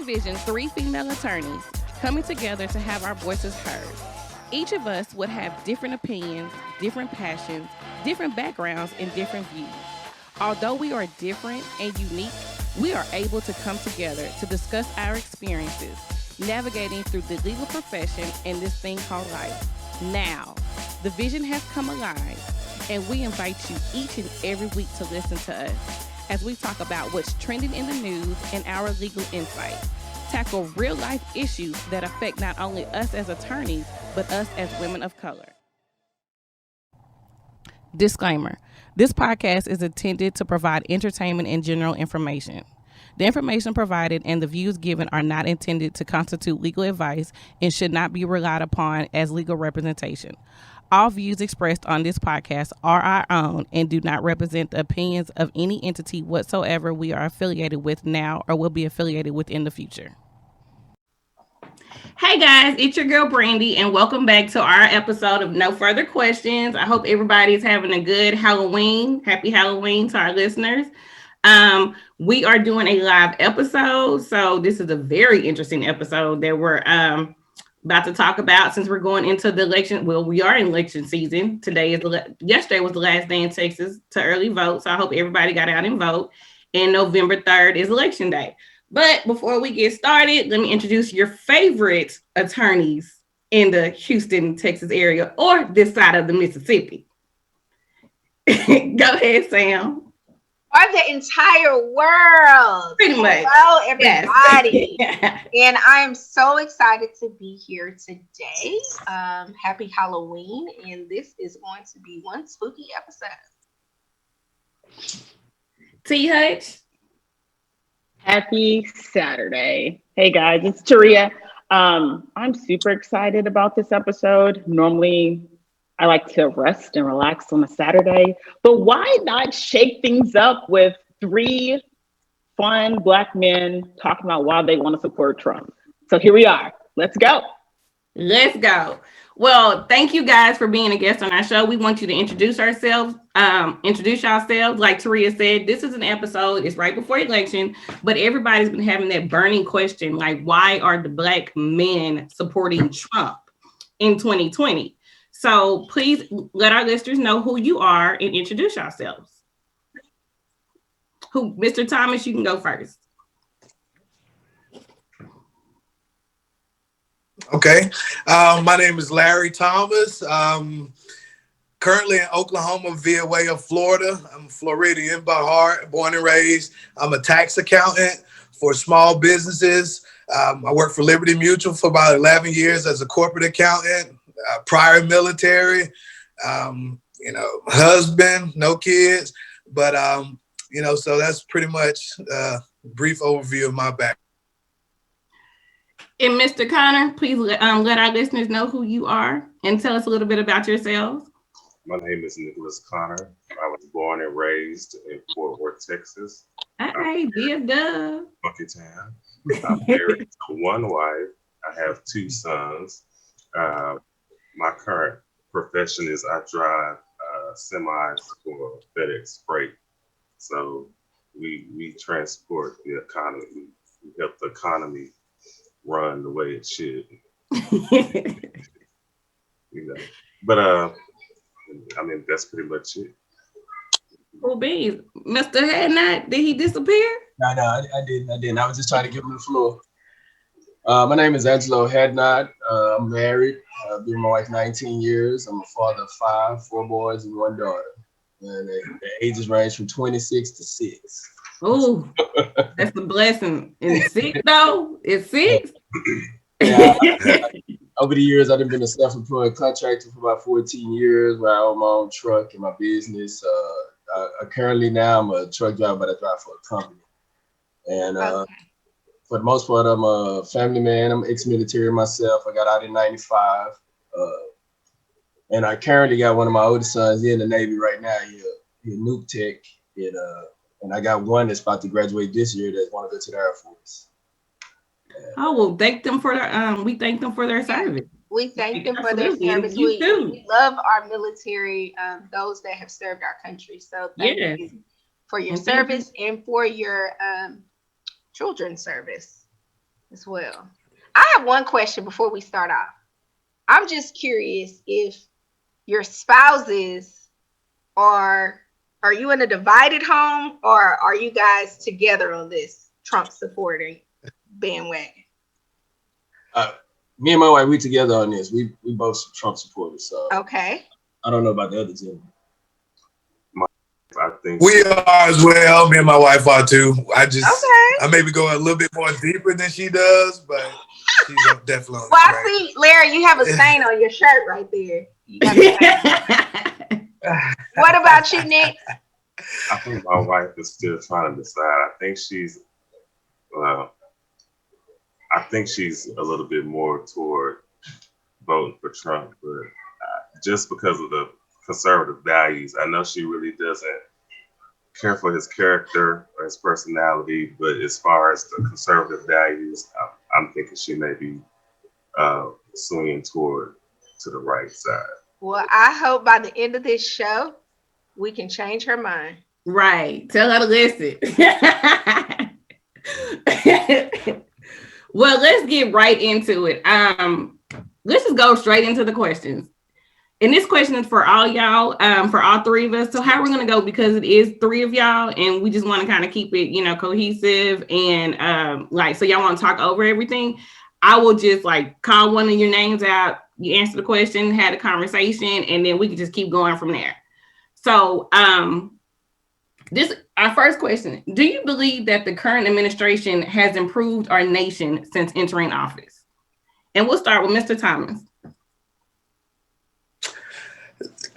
envision three female attorneys coming together to have our voices heard. Each of us would have different opinions, different passions, different backgrounds, and different views. Although we are different and unique, we are able to come together to discuss our experiences, navigating through the legal profession and this thing called life. Now, the vision has come alive, and we invite you each and every week to listen to us as we talk about what's trending in the news and our legal insight. Tackle real life issues that affect not only us as attorneys, but us as women of color. Disclaimer: this podcast is intended to provide entertainment and general information. The information provided and the views given are not intended to constitute legal advice and should not be relied upon as legal representation. All views expressed on this podcast are our own and do not represent the opinions of any entity whatsoever we are affiliated with now or will be affiliated with in the future. Hey guys, it's your girl Brandy, and welcome back to our episode of No Further Questions. I hope everybody's having a good Halloween. Happy Halloween to our listeners. We are doing a live episode, so this is a very interesting episode that we're about to talk about since we're going into the election. Well, we are in election season. Yesterday was the last day in Texas to early vote, so I hope everybody got out and vote. And November 3rd is election day. But before we get started, let me introduce your favorite attorneys in the Houston, Texas area, or this side of the Mississippi. Go ahead, Sam. Or the entire world. Pretty much. Hello, everybody. Yes. And I am so excited to be here today. Happy Halloween. And this is going to be one spooky episode. T. Hutch. Happy Saturday. Hey guys, it's Taria. I'm super excited about this episode. Normally, I like to rest and relax on a Saturday, but why not shake things up with three fun Black men talking about why they want to support Trump? So here we are. Let's go. Let's go. Well, thank you guys for being a guest on our show. We want you to introduce yourselves. Like Taria said, this is an episode. It's right before election, but everybody's been having that burning question, like, why are the Black men supporting Trump in 2020? So please let our listeners know who you are and introduce yourselves. Mr. Thomas, you can go first. Okay. My name is Larry Thomas. Currently in Oklahoma via way of Florida. I'm a Floridian by heart, born and raised. I'm a tax accountant for small businesses. I worked for Liberty Mutual for about 11 years as a corporate accountant, prior military, husband, no kids. But, so that's pretty much a brief overview of my background. And Mr. Connor, please let our listeners know who you are and tell us a little bit about yourselves. My name is Nicholas Connor. I was born and raised in Fort Worth, Texas. Hey, dear Dove. Funky Town. I'm married to one wife. I have two sons. My current profession is I drive semis for FedEx Freight. So we transport the economy. We help the economy run the way it should. But that's pretty much it. Cool beans. Mr. Hadnot, did he disappear? No, I didn't. I was just trying to give him the floor. My name is Angelo Hadnot. I'm married. I've been with my wife 19 years. I'm a father of 4 boys and 1 daughter. And the ages range from 26 to 6. Oh, that's a blessing. And 6 though? It's 6? Yeah, over the years, I've been a self-employed contractor for about 14 years where I own my own truck and my business. Currently now I'm a truck driver, but I drive for a company. And for the most part, I'm a family man. I'm ex-military myself. I got out in 95. And I currently got one of my oldest sons in the Navy right now. He's a nuke tech. And I got one that's about to graduate this year that want to go to the Air Force. Oh, well, thank them for their we thank them for their service. We thank them for their Absolutely. service. We love our military, those that have served our country. So thank you for your service and for your children's service. as well. I have one question before we start off. I'm just curious if your spouses are you in a divided home, or are you guys together on this Trump supporting bandwagon? Uh, Me and my wife, we together on this. We both Trump supporters, so Okay. I don't know about the other gentleman. I think We are as well. Me and my wife are too. Okay. I maybe go a little bit more deeper than she does, but she's definitely on the Well, I track. see, Larry, you have a stain on your shirt right there. You got a stain. What about you, Nick? I think my wife is still trying to decide. Uh, I think she's a little bit more toward voting for Trump, but just because of the conservative values, I know she really doesn't care for his character or his personality. But as far as the conservative values, I'm thinking she may be swinging toward to the right side. Well, I hope by the end of this show, we can change her mind. Right. Tell her to listen. Well, let's get right into it. Let's just go straight into the questions. And this question is for all y'all, for all three of us. So how we're gonna go, because it is three of y'all, and we just want to kind of keep it, cohesive and so y'all want to talk over everything. I will just call one of your names out. You answer the question, had a conversation, and then we can just keep going from there. So this our first question. Do you believe that the current administration has improved our nation since entering office? And we'll start with Mr. Thomas.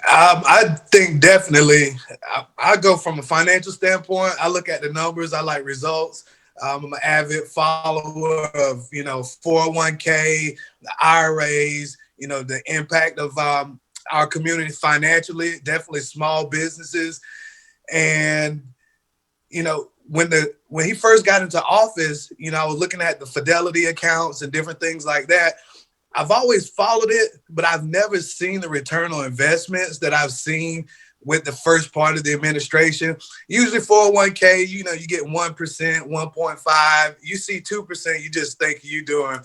I think definitely. I go from a financial standpoint. I look at the numbers. I like results. I'm an avid follower of 401k, the IRAs. The impact of our community financially. Definitely small businesses, and when he first got into office, I was looking at the Fidelity accounts and different things like that. I've always followed it, but I've never seen the return on investments that I've seen with the first part of the administration. Usually 401k, you get 1%, 1.5. You see 2%, you just think you doing,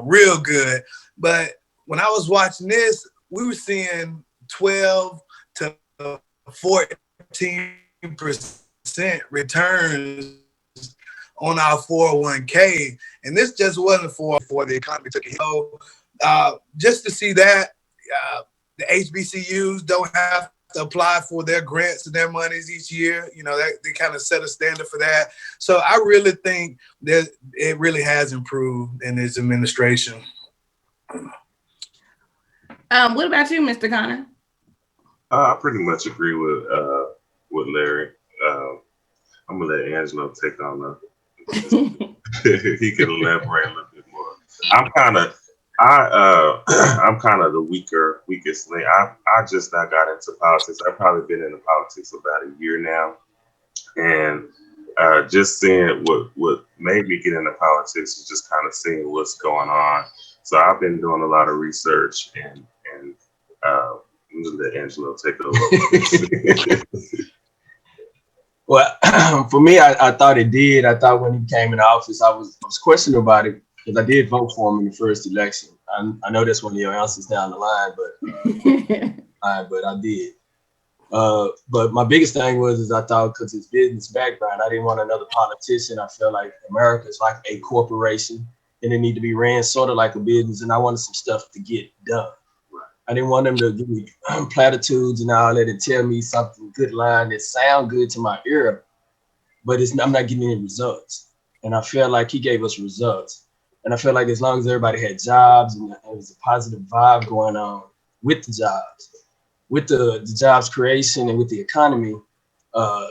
real good. But when I was watching this, we were seeing 12 to 14% returns on our 401k. And this just wasn't for the economy took a hit. So just to see that the HBCUs don't have to apply for their grants and their monies each year, they kind of set a standard for that. So I really think that it really has improved in this administration. What about you, Mr. Connor? I pretty much agree with Larry. I'm gonna let Angelo take on the. He can elaborate a little bit more. I'm kind of the weakest link. I just now got into politics. I've probably been in politics about a year now, and just seeing what made me get into politics was just kind of seeing what's going on. So I've been doing a lot of research, and I'm gonna let Angelo take over. Well, for me, I thought it did. I thought when he came in office, I was questioning about it because I did vote for him in the first election. I know that's one of your answers down the line, but I did. But my biggest thing is I thought because his business background, I didn't want another politician. I feel like America is like a corporation and it need to be ran sort of like a business. And I wanted some stuff to get done. I didn't want them to give me platitudes and all that and tell me something good line that sound good to my ear, but I'm not getting any results. And I feel like he gave us results. And I feel like as long as everybody had jobs and there was a positive vibe going on with the jobs, with the jobs creation and with the economy, I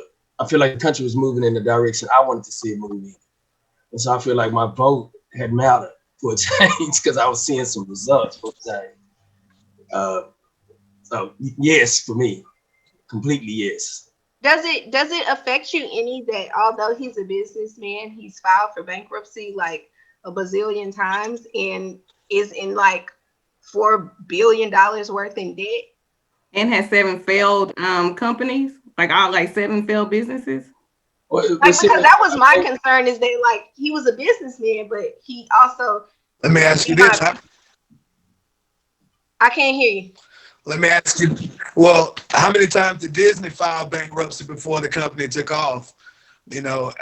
feel like the country was moving in the direction I wanted to see it move in. And so I feel like my vote had mattered for a change because I was seeing some results for a change. So yes, for me, completely yes. Does it affect you any that although he's a businessman, he's filed for bankruptcy like a bazillion times and is in like $4 billion worth in debt? And has 7 failed companies, all 7 failed businesses? Like, because that was my concern, is that like he was a businessman, but he also. Let me ask you this. I can't hear you. Let me ask you, well, how many times did Disney file bankruptcy before the company took off? You know,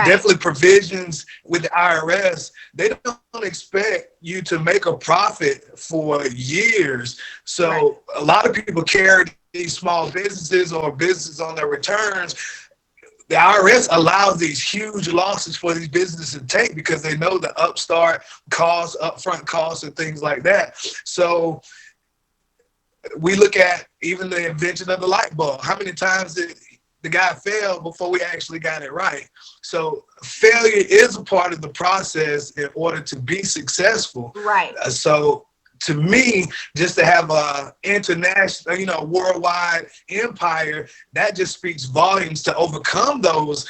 definitely provisions with the IRS. They don't expect you to make a profit for years. So a lot of people carry these small businesses or businesses on their returns. The IRS allows these huge losses for these businesses to take because they know the upstart costs, upfront costs, and things like that. So we look at even the invention of the light bulb. How many times did the guy fail before we actually got it right? So failure is a part of the process in order to be successful. Right. So to me, just to have a international, worldwide empire, that just speaks volumes to overcome those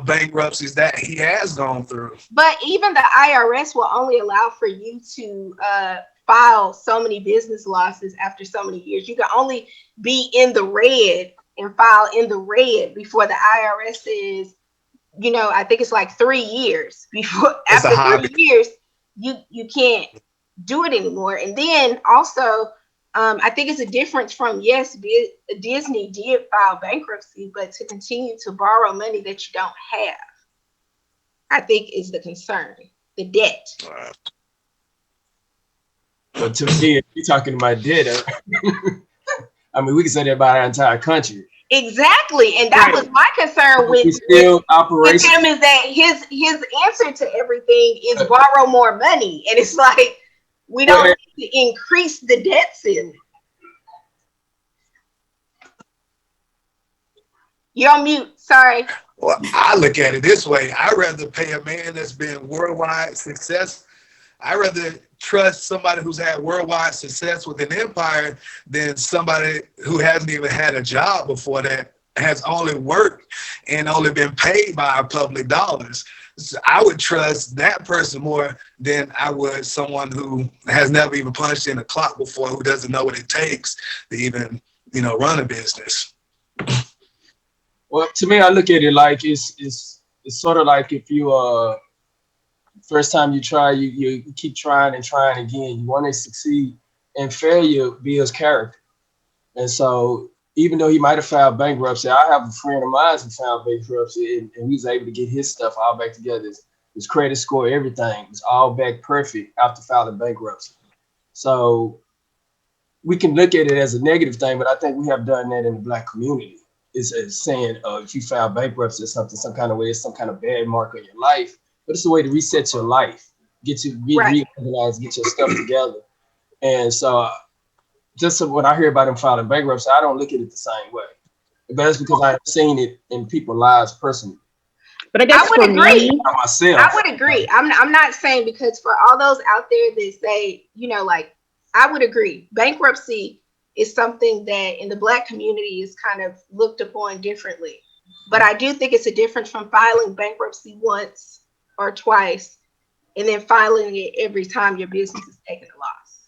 bankruptcies that he has gone through. But even the IRS will only allow for you to file so many business losses after so many years. You can only be in the red and file in the red before the IRS says, I think it's like 3 years before. After 3 years, you can't do it anymore. And then also, I think it's a difference from, yes, Disney did file bankruptcy, but to continue to borrow money that you don't have, I think is the concern, the debt. But to me, if you're talking about debt, I mean, we can say that about our entire country. Exactly, and that was my concern with him, is that his answer to everything is borrow more money, and it's like we don't need to increase the debt ceiling. You're on mute. Sorry. Well, I look at it this way: I'd rather pay a man that's been worldwide success. I'd rather trust somebody who's had worldwide success with an empire than somebody who hasn't even had a job before that, has only worked and only been paid by our public dollars. So I would trust that person more than I would someone who has never even punched in a clock before, who doesn't know what it takes to even, run a business. Well, to me, I look at it like it's sort of like if you first time you try, you keep trying and trying again. You want to succeed, and failure builds character. And so, even though he might have filed bankruptcy, I have a friend of mine who filed bankruptcy, and he was able to get his stuff all back together. His credit score, everything was all back perfect after filing bankruptcy. So, we can look at it as a negative thing, but I think we have done that in the Black community. It's saying if you file bankruptcy or something, some kind of way, it's some kind of bad mark on your life. But it's a way to reset your life, get reorganized, get your stuff together. And so just when I hear about him filing bankruptcy, I don't look at it the same way. But that's because I've seen it in people's lives personally. But I guess I would agree. Myself, I would agree. I'm not saying, because for all those out there that say, I would agree. Bankruptcy is something that in the Black community is kind of looked upon differently. But I do think it's a difference from filing bankruptcy once or twice, and then filing it every time your business is taking a loss.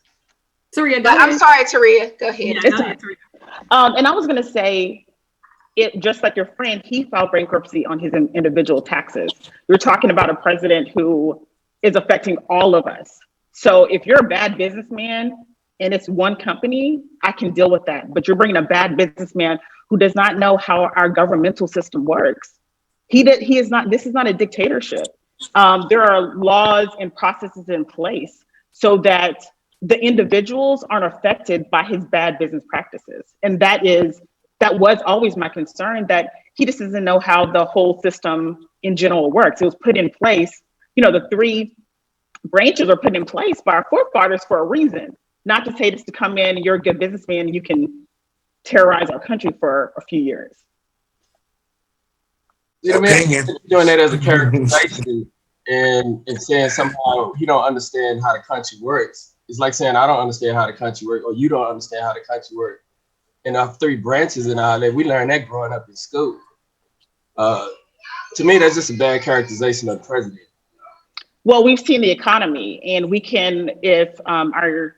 Taria, I'm sorry, Taria. Go ahead. Yeah, go ahead, Taria. And I was going to say, it just like your friend, he filed bankruptcy on his individual taxes. You're talking about a president who is affecting all of us. So if you're a bad businessman and it's one company, I can deal with that. But you're bringing a bad businessman who does not know how our governmental system works. He is not. This is not a dictatorship. There are laws and processes in place so that the individuals aren't affected by his bad business practices. And that was always my concern, that he just doesn't know how the whole system in general works. It was put in place, the 3 branches are put in place by our forefathers for a reason, not to say this to come in, you're a good businessman, you can terrorize our country for a few years. Doing that as a characterization and saying somehow you don't understand how the country works. It's like saying I don't understand how the country works, or you don't understand how the country works. And our 3 branches and all that, we learned that growing up in school. To me, that's just a bad characterization of the president. Well, we've seen the economy, and we can, if our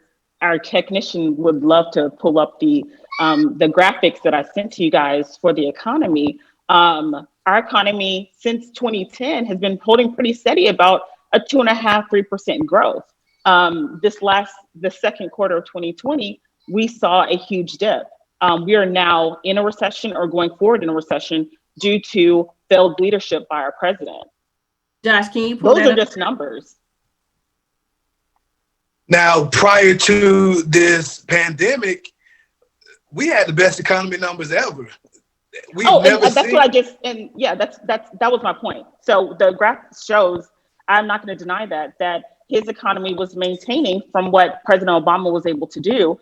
technician would love to pull up the graphics that I sent to you guys for the economy. Our economy since 2010 has been holding pretty steady about a 2.5%, 3% growth. The second quarter of 2020, we saw a huge dip. We are now in a recession or going forward in a recession due to failed leadership by our president. Josh, can you pull Those that are up? just numbers. Now, prior to this pandemic, we had the best economy numbers ever. We've never and that's seen. what I just and yeah, that was my point. So the graph shows, I'm not going to deny that his economy was maintaining from what President Obama was able to do,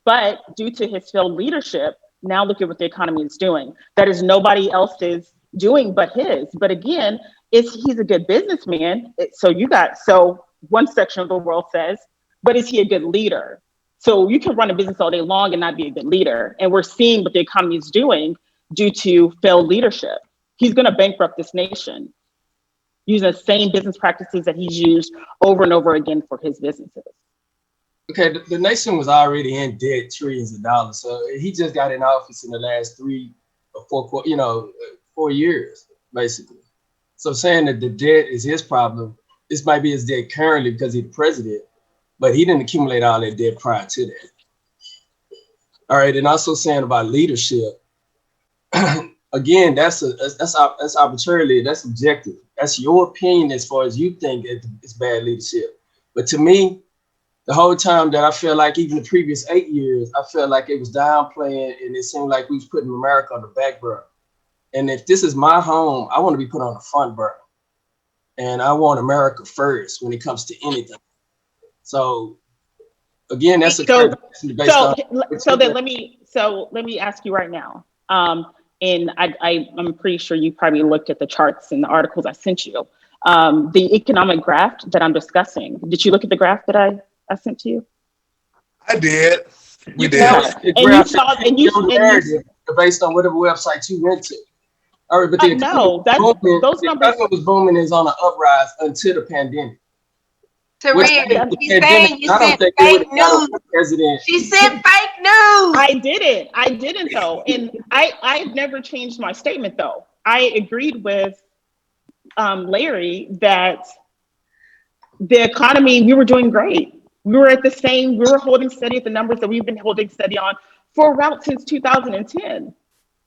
but due to his failed leadership, now look at what the economy is doing. That is nobody else's doing but his. But again, he's a good businessman. So one section of the world says, but is he a good leader? So you can run a business all day long and not be a good leader. And we're seeing what the economy is doing due to failed leadership. He's going to bankrupt this nation using the same business practices that he's used over and over again for his businesses. Okay, the nation was already in debt, trillions of dollars. So he just got in office in the last 4 years, basically. So saying that the debt is his problem, this might be his debt currently because he's the president, but he didn't accumulate all that debt prior to that. All right, and also saying about leadership, again, that's arbitrarily, that's subjective. That's your opinion as far as you think it's bad leadership. But to me, the whole time that I feel like even the previous 8 years, I felt like it was downplaying and it seemed like we was putting America on the back burner. And if this is my home, I want to be put on the front burner. And I want America first when it comes to anything. So again, that's a so let let me ask you right now. And I'm pretty sure you probably looked at the charts and the articles I sent you. The economic graph that I'm discussing. Did you look at the graph that I sent to you? I did. We did. Yeah. And you saw based on whatever website you went to. All right, but those numbers was booming is on an uprise until the pandemic. Taria, she's saying you sent fake news. She sent fake news. I didn't though. And I've never changed my statement though. I agreed with Larry that the economy, we were doing great. We were holding steady at the numbers that we've been holding steady on for about since 2010.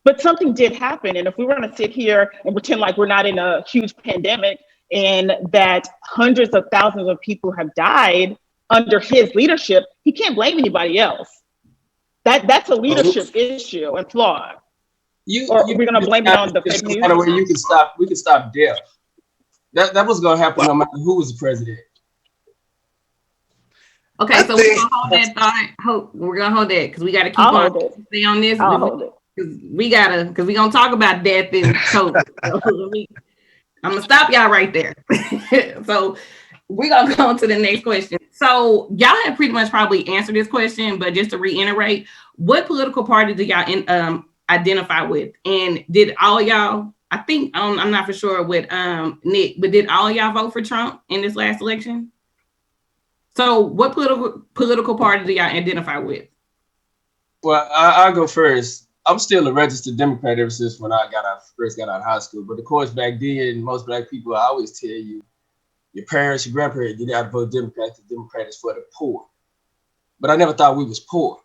But something did happen. And if we were going to sit here and pretend like we're not in a huge pandemic and that hundreds of thousands of people have died under his leadership, he can't blame anybody else. That's a leadership issue and flaw. Or we're going to blame it on the fake news. We can stop death. That was going to happen no matter who was the president. Okay, so we're gonna hold that thought. We're gonna hold that because we got to keep on stay on this. Because we're gonna talk about death and COVID. I'm gonna stop y'all right there. So we're gonna go on to the next question. So y'all have pretty much probably answered this question, but just to reiterate, what political party do y'all identify with? And did all y'all? I think I'm not for sure with Nick, but did all y'all vote for Trump in this last election? So what political party do y'all identify with? Well, I'll go first. I'm still a registered Democrat ever since when I first got out of high school. But of course, back then, most Black people, I always tell you, your parents, your grandparents, you got to vote Democrat. The Democrat is for the poor. But I never thought we was poor.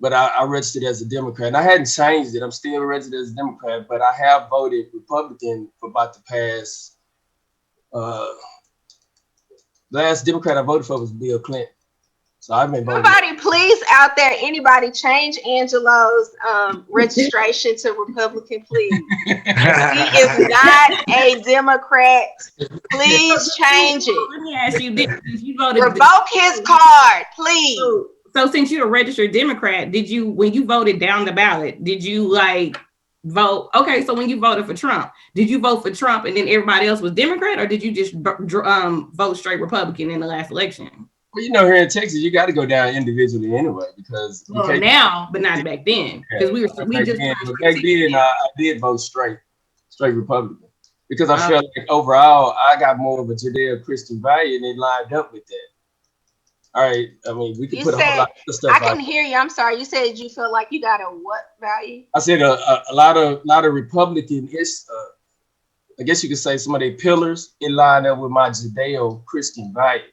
But I registered as a Democrat. And I hadn't changed it. I'm still registered as a Democrat. But I have voted Republican for about the past... The last Democrat I voted for was Bill Clinton. So I've been voting. Somebody please out there, anybody change Angelo's registration to Republican, please. He is not a Democrat. Please change it. Let me ask you this. You voted revoke his card, please. So since you're a registered Democrat, when you voted down the ballot, did you vote? Okay, so when you voted for Trump, did you vote for Trump and then everybody else was Democrat, or did you just vote straight Republican in the last election? Well, here in Texas, you got to go down individually anyway because now, but not back then because back then I did vote straight Republican because I felt like overall I got more of a Judeo-Christian value and it lined up with that. All right. I mean, we could You put a whole said lot of stuff I out. can hear you. I'm sorry. You said you feel like you got a what value? I said a lot of Republican is. I guess you could say some of their pillars in line up with my Judeo-Christian values.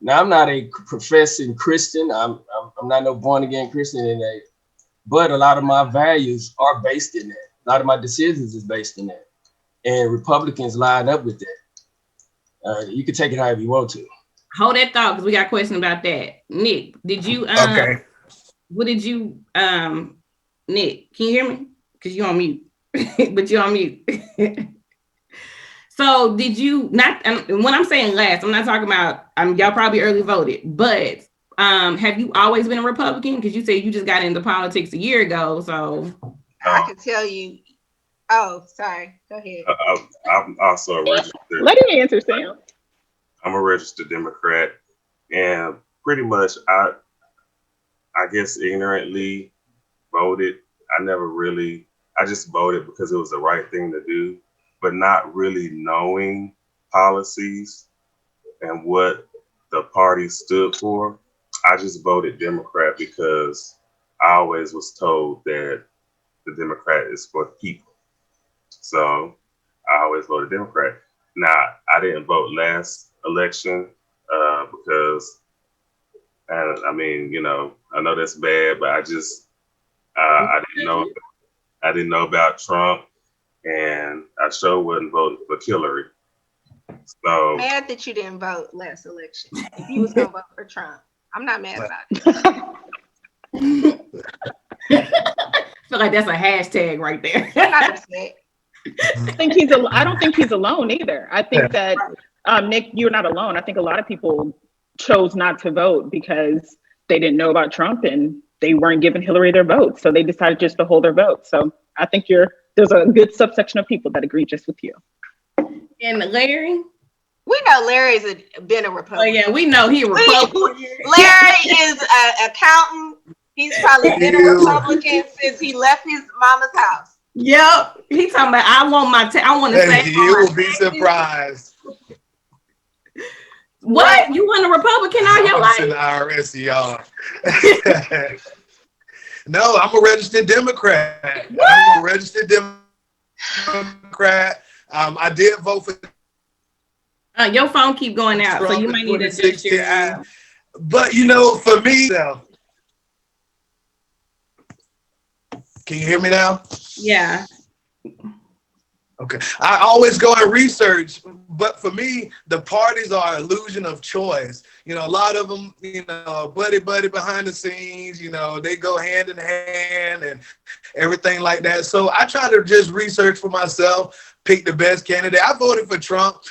Now, I'm not a professing Christian. I'm not no born again Christian but a lot of my values are based in that. A lot of my decisions is based in that, and Republicans line up with that. You can take it however you want to. Hold that thought because we got a question about that. Nick, did you Okay. what did you Nick, can you hear me? Because you're on mute. But you're on mute. So did you not when I'm saying last, I'm not talking about y'all probably early voted, but have you always been a Republican? Because you said you just got into politics a year ago. So I can tell you. Oh, sorry. Go ahead. I'm also a registered. Let him answer, Sam. I'm a registered Democrat, and pretty much I guess ignorantly voted. I just voted because it was the right thing to do, but not really knowing policies and what the party stood for. I just voted Democrat because I always was told that the Democrat is for the people. So I always voted Democrat. Now, I didn't vote last election because, and I mean, I know that's bad, but I didn't know about Trump, and I sure wasn't voting for Hillary. So Mad that you didn't vote last election. If you was gonna vote for Trump, I'm not mad about it. I feel like that's a hashtag right there. I'm not upset. I don't think he's alone either. I think that Nick, you're not alone. I think a lot of people chose not to vote because they didn't know about Trump and they weren't giving Hillary their vote. So they decided just to hold their vote. So I think there's a good subsection of people that agree just with you. And Larry? We know Larry's been a Republican. Oh yeah, we know he a Republican. Larry is an accountant. He's probably been a Republican since he left his mama's house. Yep. He talking about I want to say you will be surprised. What? You want a Republican all your life? In the IRS, y'all. No, I'm a registered Democrat. What? I'm a registered Democrat. I did vote for your phone keep going out, Trump so you might need to adjust your But for me, can you hear me now? Yeah. Okay. I always go and research, but for me, the parties are an illusion of choice. A lot of them, buddy behind the scenes, they go hand in hand and everything like that. So I try to just research for myself, pick the best candidate. I voted for Trump.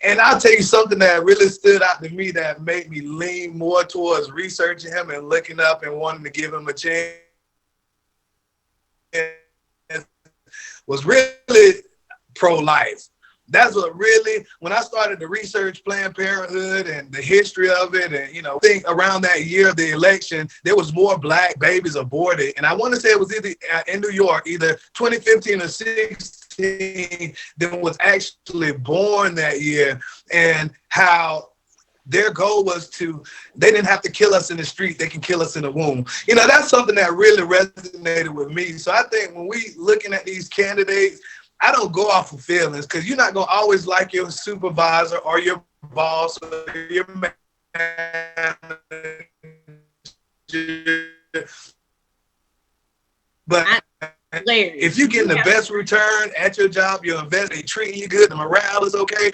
And I'll tell you something that really stood out to me that made me lean more towards researching him and looking up and wanting to give him a chance was really pro-life. That's what really, when I started to research Planned Parenthood and the history of it, and I think around that year of the election, there was more black babies aborted. And I want to say it was either in New York, either 2015 or 16, that was actually born that year, and how their goal was they didn't have to kill us in the street, they can kill us in the womb. That's something that really resonated with me. So I think when we looking at these candidates, I don't go off of feelings, because you're not going to always like your supervisor or your boss or your manager. But if you're getting the best return at your job, you're investing, they treating you good, the morale is okay,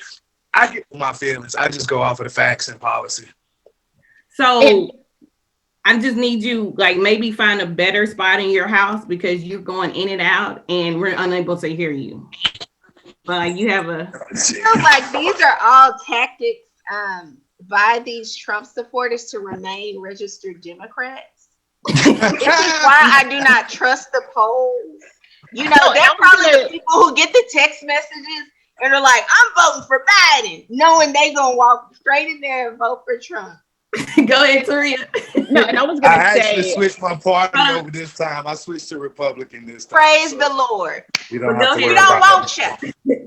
I get my feelings. I just go off of the facts and policy. So I just need you, maybe find a better spot in your house, because you're going in and out and we're unable to hear you. But you have a... It feels like these are all tactics by these Trump supporters to remain registered Democrats. This is why I do not trust the polls. They're probably the people who get the text messages and are like, I'm voting for Biden, knowing they gonna walk straight in there and vote for Trump. Go ahead, Taria. No, and I was going to say... I actually switched my party over this time. I switched to Republican this time. Praise the Lord. You don't have to worry we don't want you.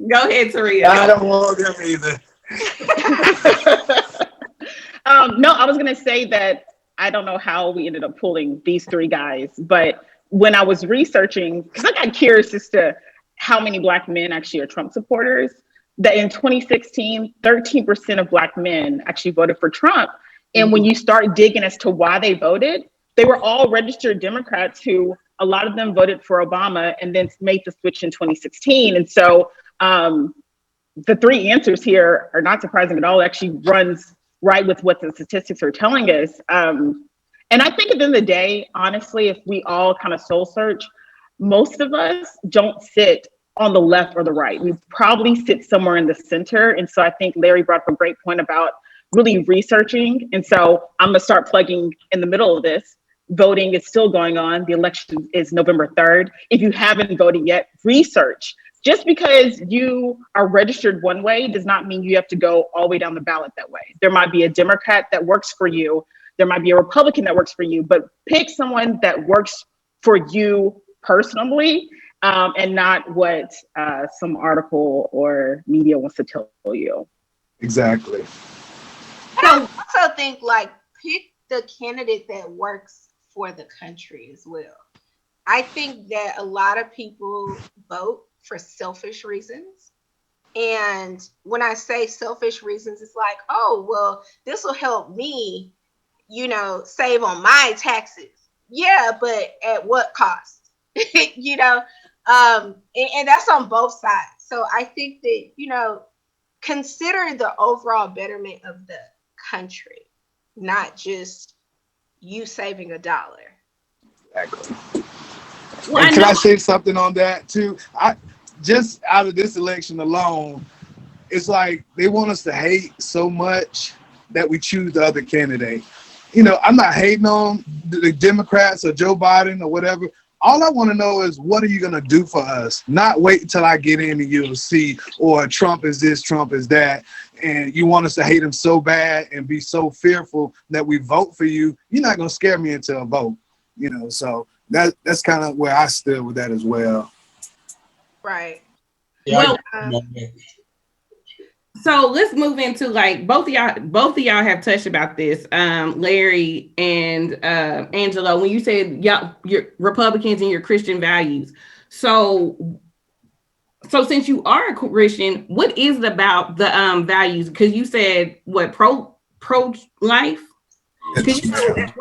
Go ahead, Taria. I don't want them either. No, I was going to say that I don't know how we ended up pulling these three guys, but when I was researching, because I got curious as to how many Black men actually are Trump supporters, that in 2016, 13% of Black men actually voted for Trump. And when you start digging as to why they voted, they were all registered Democrats who a lot of them voted for Obama and then made the switch in 2016. And so the three answers here are not surprising at all. It actually runs right with what the statistics are telling us. And I think at the end of the day, honestly, if we all kind of soul search, most of us don't sit on the left or the right. We probably sit somewhere in the center. And so I think Larry brought up a great point about really researching. And so I'm going to start plugging in the middle of this. Voting is still going on. The election is November 3rd. If you haven't voted yet, research. Just because you are registered one way does not mean you have to go all the way down the ballot that way. There might be a Democrat that works for you. There might be a Republican that works for you, but pick someone that works for you personally, and not what some article or media wants to tell you. Exactly. I also think like pick the candidate that works for the country as well. I think that a lot of people vote for selfish reasons. And when I say selfish reasons, it's like, oh, well, this will help me, save on my taxes. Yeah, but at what cost? And that's on both sides. So I think that, consider the overall betterment of the country, not just you saving $1. Exactly. Well, and can I say something on that too? I just out of this election alone, it's like they want us to hate so much that we choose the other candidate. I'm not hating on the Democrats or Joe Biden or whatever. All I want to know is, what are you going to do for us? Not wait until I get in and you'll see, or Trump is this, Trump is that. And you want us to hate him so bad and be so fearful that we vote for you. You're not going to scare me into a vote, so that's kind of where I stood with that as well. Right. Yeah, well, so let's move into like both of y'all have touched about this, Larry and Angelo, when you said you're Republicans and your Christian values. So since you are a Christian, what is it about the values? Because you said what, pro life? Because at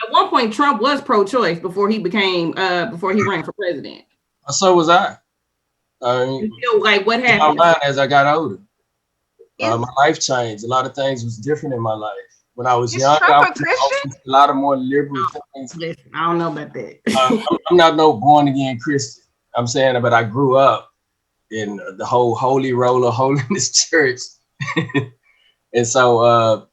one point Trump was pro choice before he ran for president. So was I. Like what happened? As I got older, my life changed. A lot of things was different in my life. When I was young, I was a lot of more liberal things. Listen, I don't know about that. I'm not no born again Christian. I'm saying, but I grew up in the whole holy roller holiness church, and so a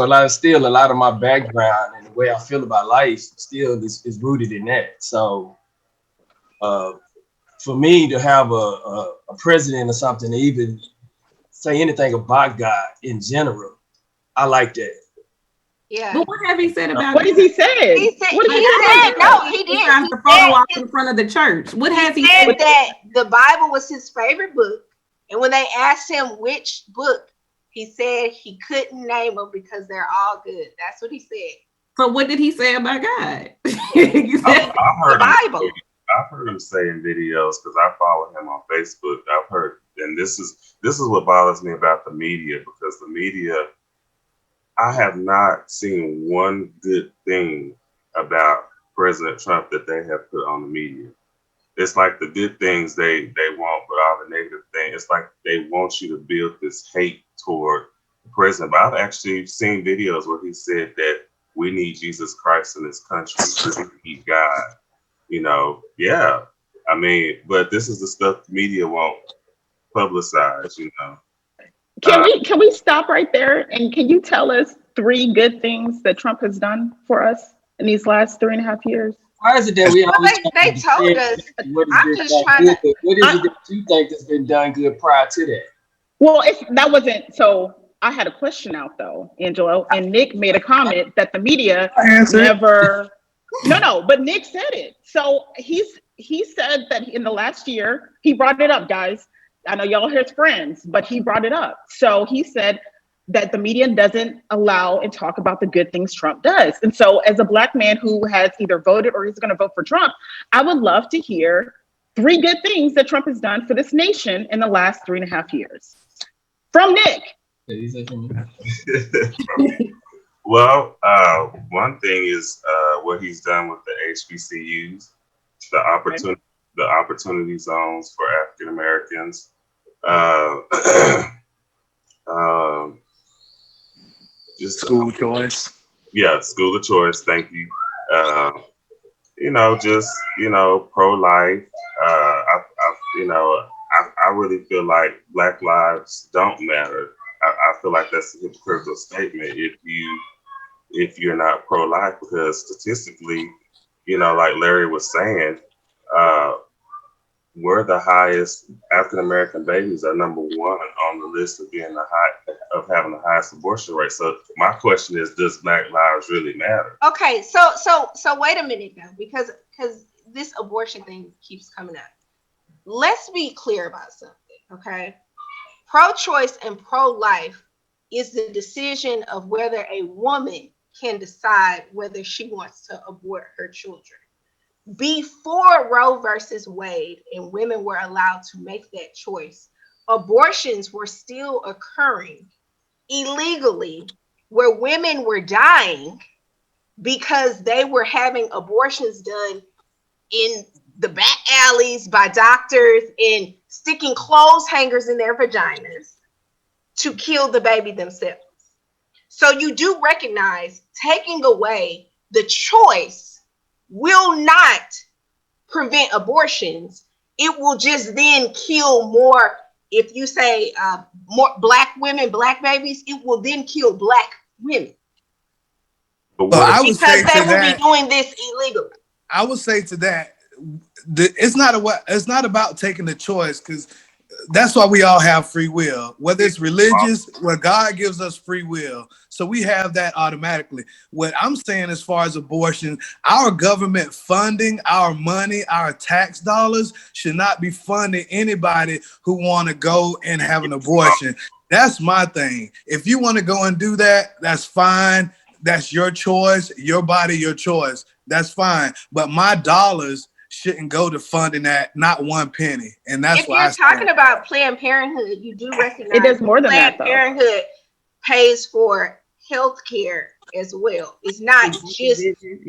lot of my background and the way I feel about life still is rooted in that. So. For me to have a president or something to even say anything about God in general, I like that. Yeah. But what have he said about what has he said? He said no, he didn't. He the photo op in front of the church. What has he said? That the Bible was his favorite book, and when they asked him which book, he said he couldn't name them because they're all good. That's what he said. So what did he say about God? I heard the Bible. I've heard him say in videos, because I follow him on Facebook. I've heard, and this is what bothers me about the media, because the media, I have not seen one good thing about President Trump that they have put on the media. It's like the good things they want, but all the negative things, it's like they want you to build this hate toward the president. But I've actually seen videos where he said that we need Jesus Christ in this country, we need God. Yeah. I mean, but this is the stuff the media won't publicize, Can we stop right there? And can you tell us 3 good things that Trump has done for us in these last 3.5 years? Why is it that we always they told us? I'm just trying to. What is it that you think that's been done good prior to that? Well, that wasn't so. I had a question out though, Angelo, and Nick made a comment that the media never. No, but Nick said it. So he said that in the last year, he brought it up, guys. I know y'all are his friends, but he brought it up. So he said that the media doesn't allow and talk about the good things Trump does. And so as a Black man who has either voted or is going to vote for Trump, I would love to hear 3 good things that Trump has done for this nation in the last 3.5 years. From Nick. Well, one thing is what he's done with the HBCUs, the opportunity zones for African Americans. Just School choice. Yeah, school of choice. Thank you. Just pro-life. I really feel like Black lives don't matter. I feel like that's a hypocritical statement if you're not pro-life, because statistically, like Larry was saying, we're the highest African American babies are number 1 on the list of being having the highest abortion rate. So my question is, does Black lives really matter? Okay, so wait a minute now, because this abortion thing keeps coming up. Let's be clear about something, okay? Pro-choice and pro-life is the decision of whether a woman can decide whether she wants to abort her children. Before Roe versus Wade and women were allowed to make that choice, abortions were still occurring illegally, where women were dying because they were having abortions done in the back alleys by doctors and sticking clothes hangers in their vaginas to kill the baby themselves. So you do recognize taking away the choice will not prevent abortions. It will just then kill more. If you say more Black women, Black babies, it will then kill Black women. But I would say because they will that, be doing this illegally. I would say to that, it's not about taking the choice, because that's why we all have free will, whether it's religious, where God gives us free will. So we have that automatically. What I'm saying as far as abortion, our government funding, our money, our tax dollars should not be funding anybody who want to go and have an abortion. That's my thing. If you want to go and do that, that's fine. That's your choice, your body, your choice. That's fine. But my dollars shouldn't go to funding that, not 1 penny. And that's why if you're talking about Planned Parenthood, you do recognize it does more than Planned that, though. Parenthood pays for health care as well. It's not just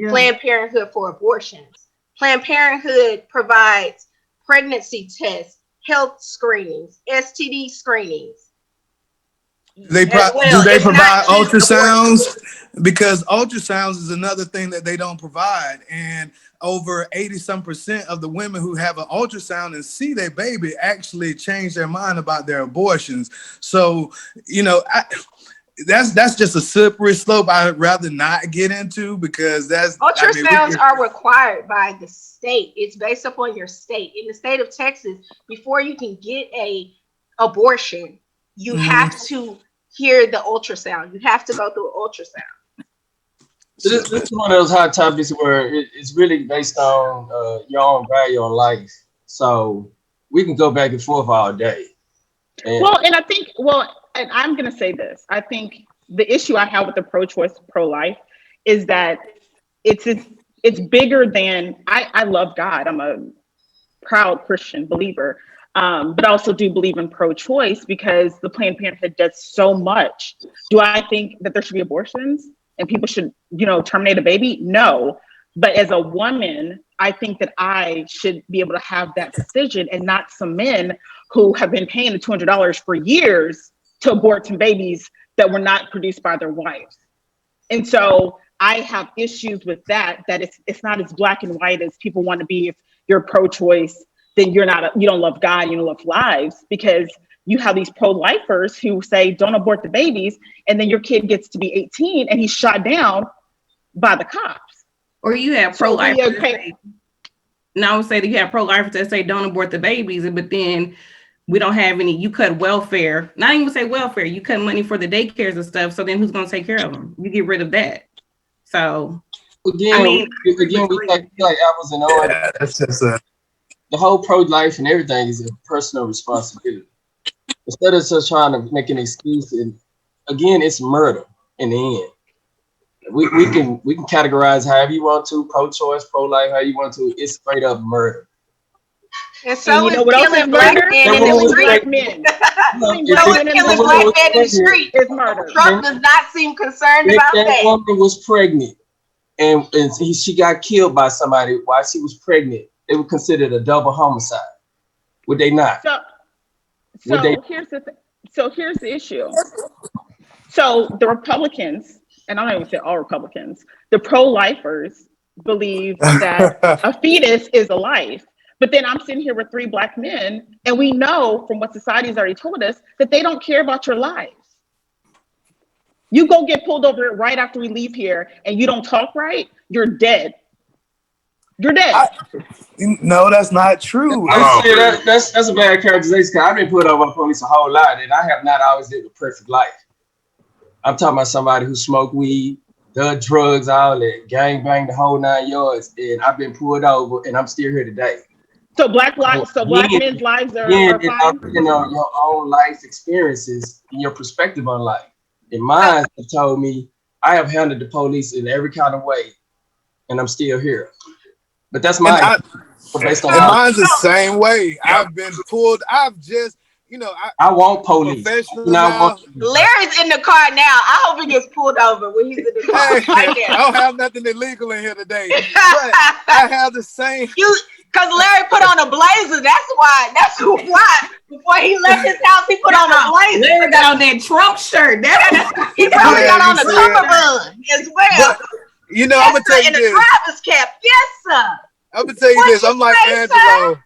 Planned Parenthood for abortions. Planned Parenthood provides pregnancy tests, health screenings, STD screenings. Do they provide ultrasounds? Because ultrasounds is another thing that they don't provide. And over 80% of the women who have an ultrasound and see their baby actually change their mind about their abortions. So, that's just a slippery slope I'd rather not get into, because ultrasounds are required by the state. It's based upon your state. In the state of Texas, before you can get a abortion, you have to hear the ultrasound. You have to go through an ultrasound. This is one of those hot topics where it's really based on your own value on life. So we can go back and forth all day. And I'm going to say this. I think the issue I have with the pro-choice, pro-life is that it's bigger than, I love God. I'm a proud Christian believer. But I also do believe in pro-choice because the Planned Parenthood does so much. Do I think that there should be abortions and people should, terminate a baby? No. But as a woman, I think that I should be able to have that decision, and not some men who have been paying the $200 for years to abort some babies that were not produced by their wives. And so I have issues with that it's not as black and white as people want to be. If you're pro-choice, then you don't love God, you don't love lives, because you have these pro-lifers who say, don't abort the babies. And then your kid gets to be 18 and he's shot down by the cops. Or you have pro-lifers. I would say that you have pro-lifers that say, don't abort the babies. But then we don't have any, you cut welfare, not even say welfare, you cut money for the daycares and stuff. So then who's going to take care of them? You get rid of that. So, we like apples and oranges. Yeah, that's just the whole pro-life and everything is a personal responsibility. Instead of just trying to make an excuse and again, it's murder in the end. We can categorize however you want to, pro-choice, pro-life, how you want to. It's straight up murder. And so you is know what else is killing black murder? men in woman the was street. Black men. Killing If black So men is in the killing woman black was street men in the pregnant, street. is murder. Trump does not seem concerned if about that that. woman was pregnant and she got killed by somebody while she was pregnant, they would consider it a double homicide. Would they not? Would they? Here's the thing. So here's the issue. So the Republicans, and I don't even say all Republicans, the pro-lifers believe that a fetus is a life. But then I'm sitting here with 3 black men, and we know from what society has already told us that they don't care about your lives. You go get pulled over right after we leave here, and you don't talk right, you're dead. You're dead. No, that's not true. I say that's a bad characterization. I've been put over by police a whole lot, and I have not always lived a perfect life. I'm talking about somebody who smoked weed, did drugs, all that, gang bang the whole 9 yards, and I've been pulled over, and I'm still here today. So black men's lives are fine. You know, your own life experiences and your perspective on life. And mine have told me I have handled the police in every kind of way, and I'm still here. But that's my based on mine's the same way. I've been pulled. I've just, I want police. Professional now. Larry's in the car now. I hope he gets pulled over when he's in the car. Hey, Right I now. don't have nothing illegal in here today, but I have the same. Because Larry put on a blazer. That's why. Before he left his house, he put on a blazer. Larry got on that Trump shirt. He probably got on a cummerbund as well. But, I'm gonna tell you and this. a driver's cap. Yes, sir. I'm gonna tell you What this. you I'm like say, Angelo.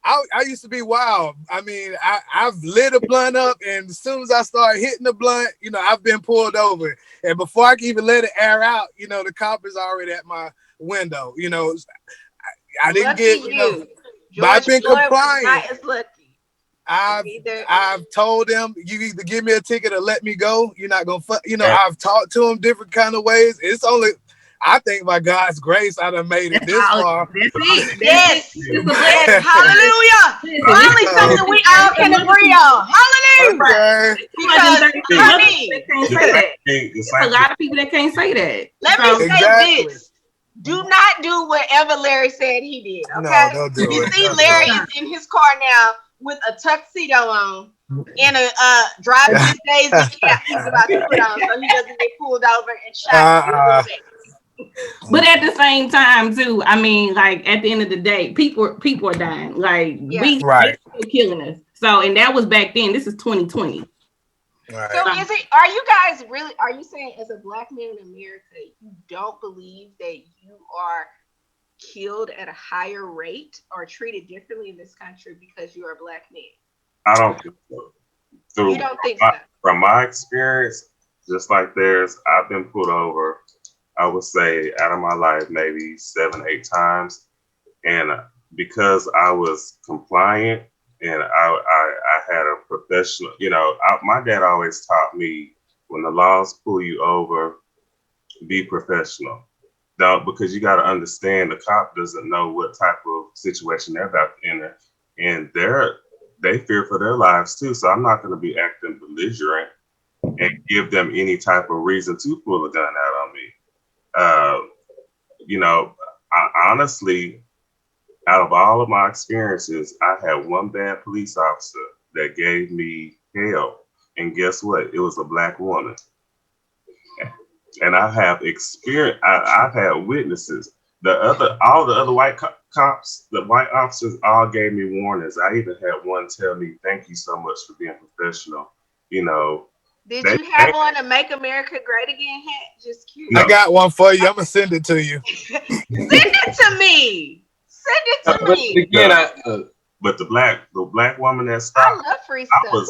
I used to be wild. I mean, I've lit a blunt up, and as soon as I started hitting the blunt, I've been pulled over. And before I can even let it air out, the cop is already at my window. I didn't lucky get, but I've been compliant. Not as lucky. I've told them, you either give me a ticket or let me go. You're not gonna I've talked to them different kind of ways. It's only, I think by God's grace, I done made it this far. That's it. Yes. Hallelujah. Finally something we all can agree on. Hallelujah. Okay. Because there's a lot of people that can't say that. Let me say this. Do not do whatever Larry said he did. Okay. No, don't do you it. see, Larry is in his car now with a tuxedo on and a driving his Daisy cap he's about to put on so he doesn't get pulled over and shot. But at the same time, too, I mean, like at the end of the day, people are dying. Like we still killing us. So, and that was back then. This is 2020. Right. So are you saying as a black man in America, you don't believe that you are killed at a higher rate or treated differently in this country because you are a black man? I don't think so. You don't think so? From my experience, just like theirs, I've been pulled over, I would say, out of my life maybe 7-8 times. And because I was compliant and I had a professional, my dad always taught me, when the laws pull you over, be professional. Because you got to understand, the cop doesn't know what type of situation they're about to enter. And they fear for their lives too. So I'm not going to be acting belligerent and give them any type of reason to pull a gun out on me. I honestly, out of all of my experiences, I had one bad police officer that gave me hell. And guess what? It was a black woman. And I have experience. I've had witnesses. All the other white cops, the white officers, all gave me warnings. I even had one tell me, "Thank you so much for being professional." Did you have on a "Make America Great Again" hat? Just curious. I got one for you. I'm gonna send it to you. Send it to me. But the black woman that stopped, I love free stuff.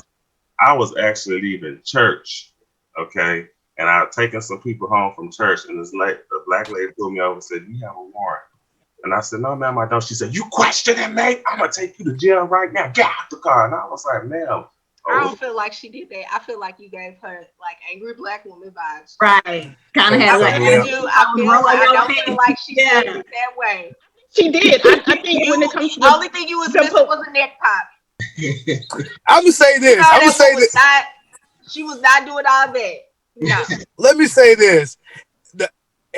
I was actually leaving church, okay, and I had taken some people home from church, and the black lady pulled me over and said, "You have a warrant?" And I said, "No, ma'am, I don't." She said, "You questioning me? I'm gonna take you to jail right now. Get out the car." And I was like, "Ma'am." I don't feel like she did that. I feel like you gave her like angry black woman vibes. Right. Kind of had like I don't feel like she did it that way. She did. I think when it comes to the only thing you was missing was a neck pop. I'm gonna say this. She was not doing all that. No. Let me say this.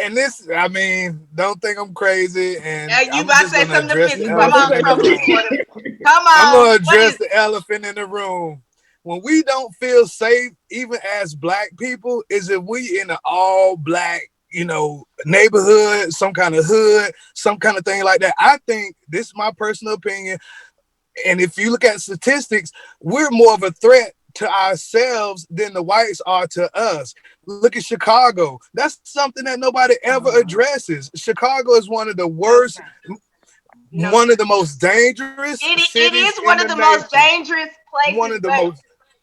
And this, I mean, don't think I'm crazy, and You I'm about to just say gonna something address the offensive. Come elephant on, in the Trump room. supporter. Come I'm on. gonna What address is the elephant in the room. When we don't feel safe, even as black people, is if we in an all black, neighborhood, some kind of hood, some kind of thing like that. I think this is my personal opinion. And if you look at statistics, we're more of a threat to ourselves than the whites are to us. Look at Chicago. That's something that nobody ever addresses. Chicago is one of the worst, one of the most dangerous it cities is in one of the the most nation. dangerous One places, of the but most.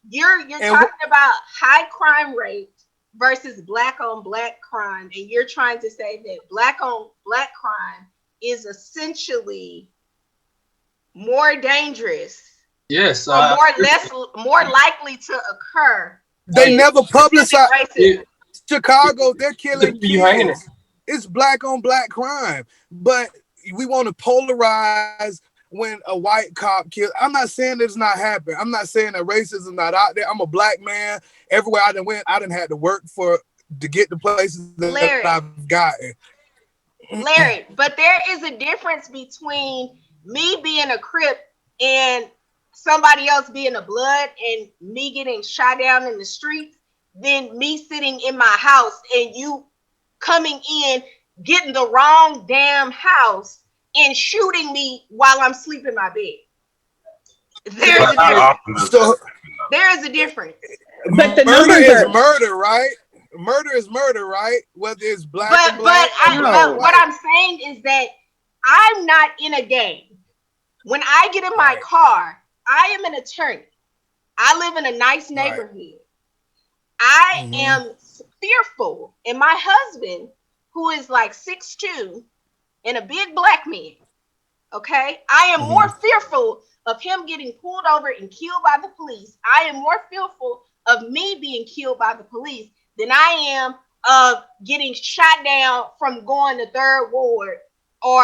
you're And talking about high crime rate versus black on black crime, and you're trying to say that black on black crime is essentially more dangerous Yes, or more likely to occur they in never specific publicize races. Chicago. They're killing you hanging it. kids. It's black on black crime, but we want to polarize when a white cop kills. I'm not saying that it's not happening. I'm not saying that racism not out there. I'm a black man. Everywhere I done went, I done had to work to get the places that Larry, I've gotten. but there is a difference between me being a Crip and somebody else being a Blood and me getting shot down in the streets than me sitting in my house and you coming in, getting the wrong damn house and shooting me while I'm sleeping in my bed. There's a difference. So There is a difference. But the murder numbers is are murder, right? Murder is murder, right? Whether it's black But and but black or I black and but no. what white. I'm saying is that I'm not in a game. When I get in my Right, car, I am an attorney. I live in a nice right. neighborhood. I Mm-hmm. am fearful. And my husband, who is like 6'2" and a big black man, okay, I am more Mm-hmm. fearful of him getting pulled over and killed by the police. I am more fearful of me being killed by the police than I am of getting shot down from going to third ward or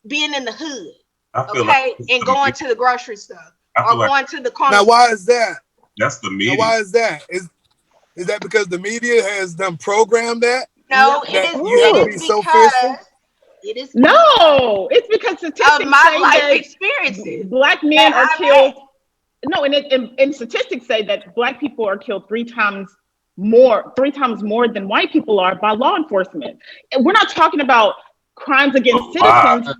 being in the hood, I feel like okay, and going to the grocery store I or feel like going to the corner Now, store. why is that? that's the Now, media. why is that? Is that because the media has done programmed that No, that you it have to Ooh. be is so fearful? because it is because No, it's because of statistics my say life that experiences black that men are I've had. killed. No, and statistics say that black people are killed three times more than white people are by law enforcement. And we're not talking about crimes against Wow. citizens.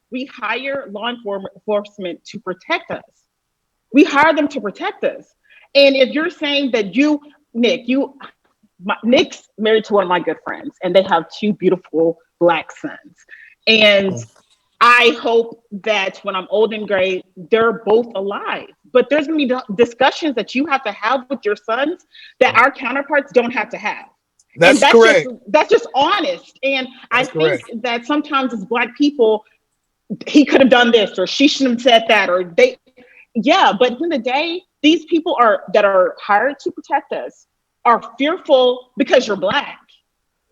We hire law enforcement to protect us. We hire them to protect us. And if you're saying that Nick's married to one of my good friends, and they have two beautiful black sons. And I hope that when I'm old and gray, they're both alive. But there's going to be discussions that you have to have with your sons that our counterparts don't have to have. And That's correct. that's just honest. And I That's think correct. that sometimes as black people, he could have done this, or she shouldn't have said that, or they. Yeah, but at the end of the day, these people that are hired to protect us are fearful because you're black.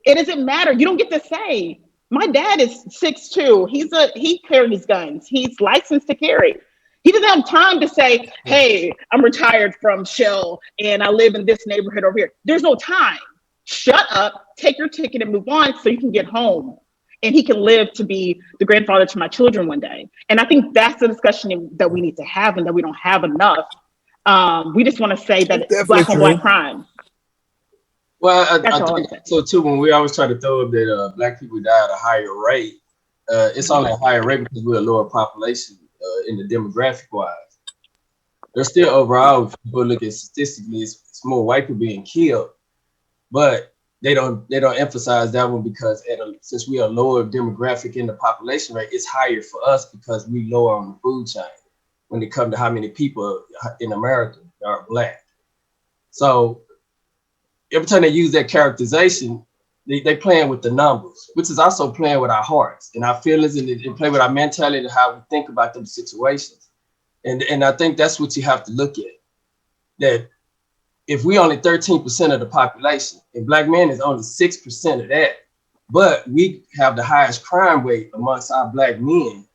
It doesn't matter. You don't get to say, my dad is 6'2". He carries guns. He's licensed to carry. He doesn't have time to say, hey, I'm retired from Shell and I live in this neighborhood over here. There's no time. Shut up, take your ticket and move on so you can get home. And he can live to be the grandfather to my children one day. And I think that's the discussion that we need to have and that we don't have enough. We just want to say That's that definitely black on true. black crime. Well, That's I all I'm think saying. so too. When we always try to throw up that black people die at a higher rate, it's only a higher rate because we're a lower population in the demographic wise. There's still overall, if people look at statistically, it's more white people being killed, but they don't emphasize that one because since we are lower demographic in the population rate, it's higher for us because we lower on the food chain when it comes to how many people in America are black. So every time they use that characterization, they playing with the numbers, which is also playing with our hearts and our feelings, and play with our mentality and how we think about them situations. And I think that's what you have to look at. That if we only 13% of the population, and black men is only 6% of that, but we have the highest crime rate amongst our black men,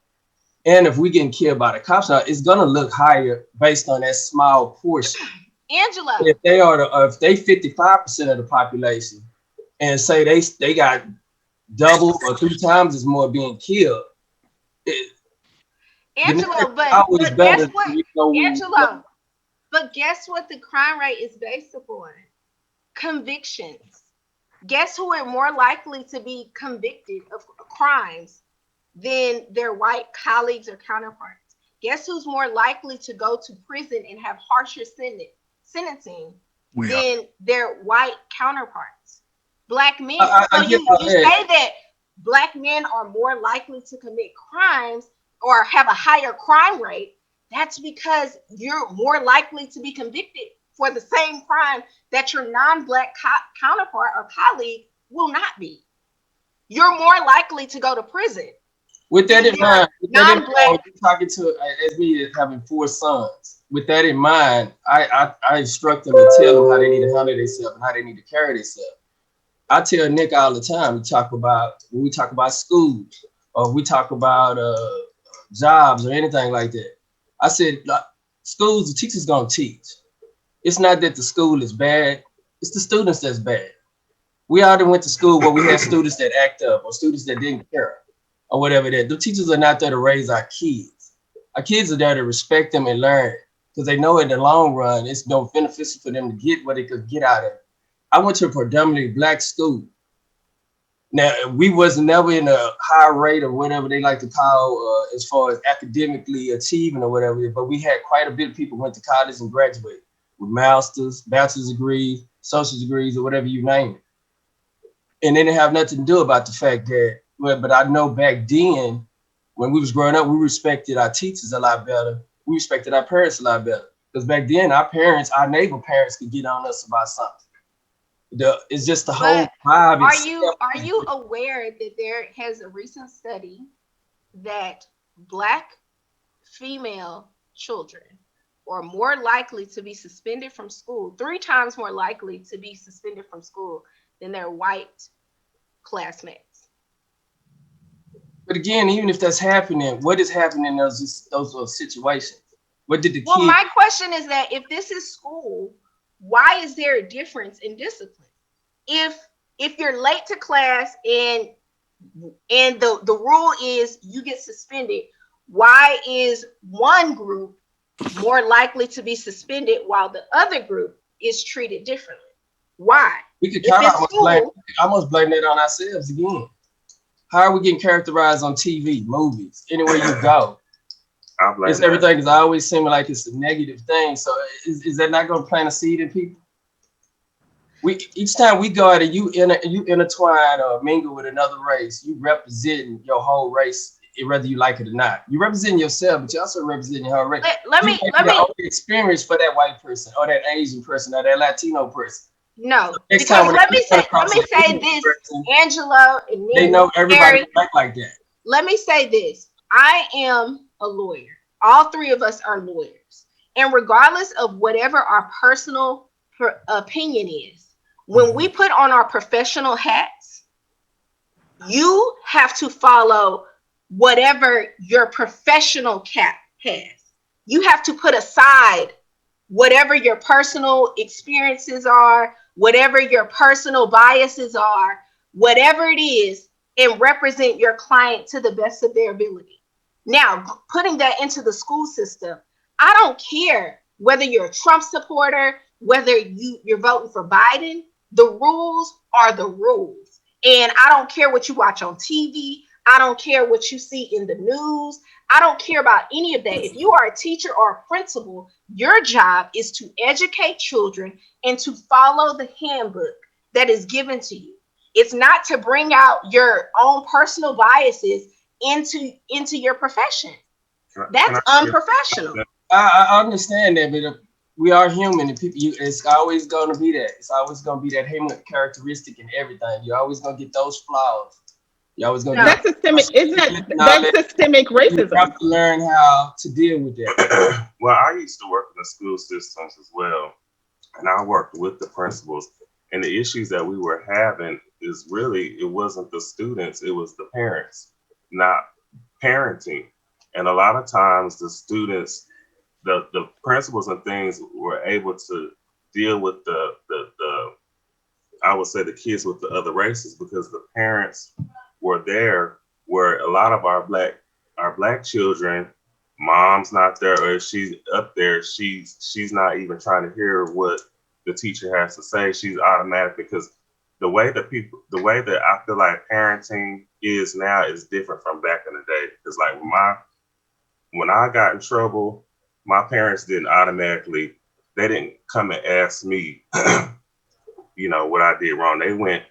And if we getting killed by the cops now, it's gonna look higher based on that small portion. Angelo. If they are if they 55% of the population and say they got double or 3 times as more being killed, it, the Angelo, narrative is but always but guess better what? than you know we Angelo, but guess what the crime rate is based upon? Convictions. Guess who are more likely to be convicted of crimes than their white colleagues or counterparts? Guess who's more likely to go to prison and have harsher sentencing We are. than their white counterparts? Black men. I So get you all say that. that black men are more likely to commit crimes or have a higher crime rate. That's because you're more likely to be convicted for the same crime that your non-black counterpart or colleague will not be. You're more likely to go to prison With that than in your mind, non-black. when you're talking to as me as having 4 sons. With that in mind, I instruct them and tell them how they need to handle themselves and how they need to carry themselves. I tell Nick all the time. When we talk about schools or we talk about jobs or anything like that. I said like, schools, the teachers gonna teach. It's not that the school is bad; it's the students that's bad. We all done went to school where we had students that act up or students that didn't care or whatever that. The teachers are not there to raise our kids. Our kids are there to respect them and learn because they know in the long run it's no beneficial for them to get what they could get out of it. I went to a predominantly black school. Now we was never in a high rate or whatever they like to call as far as academically achieving or whatever, but we had quite a bit of people went to college and graduated with masters, bachelor's degrees, social degrees, or whatever you name it. And they didn't have nothing to do about the fact that, well, but I know back then when we was growing up, we respected our teachers a lot better. We respected our parents a lot better. Because back then our parents, our neighbor parents could get on us about something. It's just the whole But vibe are you aware that there has a recent study that black female children are more likely to be suspended from school, 3 times more likely to be suspended from school than their white classmates? But again, even if that's happening, what is happening in those situations? What did the Well, kid? my question is that if this is school, why is there a difference in discipline? If you're late to class and the rule is you get suspended, why is one group more likely to be suspended while the other group is treated differently? Why? We could If kind of it's school, almost blame that on ourselves again. How are we getting characterized on TV, movies, anywhere you go? I blame It's that. everything is always seeming like it's a negative thing. So is that not going to plant a seed in people? We each time we go out and you intertwine or mingle with another race, you representing your whole race, whether you like it or not. You represent yourself, but you also representing your whole race. let You me may let be the me only experience for that white person or that Asian person or that Latino person. no, Next time because when let they me come say across an Asian this, person, Angelo and they Nick, know everybody Gary, don't act like that. let me say this. I am a lawyer. All three of us are lawyers. And regardless of whatever our personal opinion is, when we put on our professional hats, you have to follow whatever your professional cap has. You have to put aside whatever your personal experiences are, whatever your personal biases are, whatever it is, and represent your client to the best of their ability. Now, putting that into the school system, I don't care whether you're a Trump supporter, whether you're voting for Biden, the rules are the rules. And I don't care what you watch on TV. I don't care what you see in the news. I don't care about any of that. If you are a teacher or a principal, your job is to educate children and to follow the handbook that is given to you. It's not to bring out your own personal biases into your profession. Can That's I say unprofessional. something? I understand that, but we are human, and people. It's always going to be that. It's always going to be that human characteristic in everything. You're always going to get those flaws. You're always going to No. get. That's systemic. Isn't that's systemic You racism? have to learn how to deal with that. Well, I used to work in the school systems as well, and I worked with the principals. And the issues that we were having is really, it wasn't the students, it was the parents not parenting. And a lot of times the students, the principals and things were able to deal with the I would say the kids with the other races because the parents were there where a lot of our black children, mom's not there or if she's up there, she's not even trying to hear what the teacher has to say. She's automatic because the way that I feel like parenting is now is different from back in the day. Because like when I got in trouble, my parents didn't automatically, they didn't come and ask me, what I did wrong. They went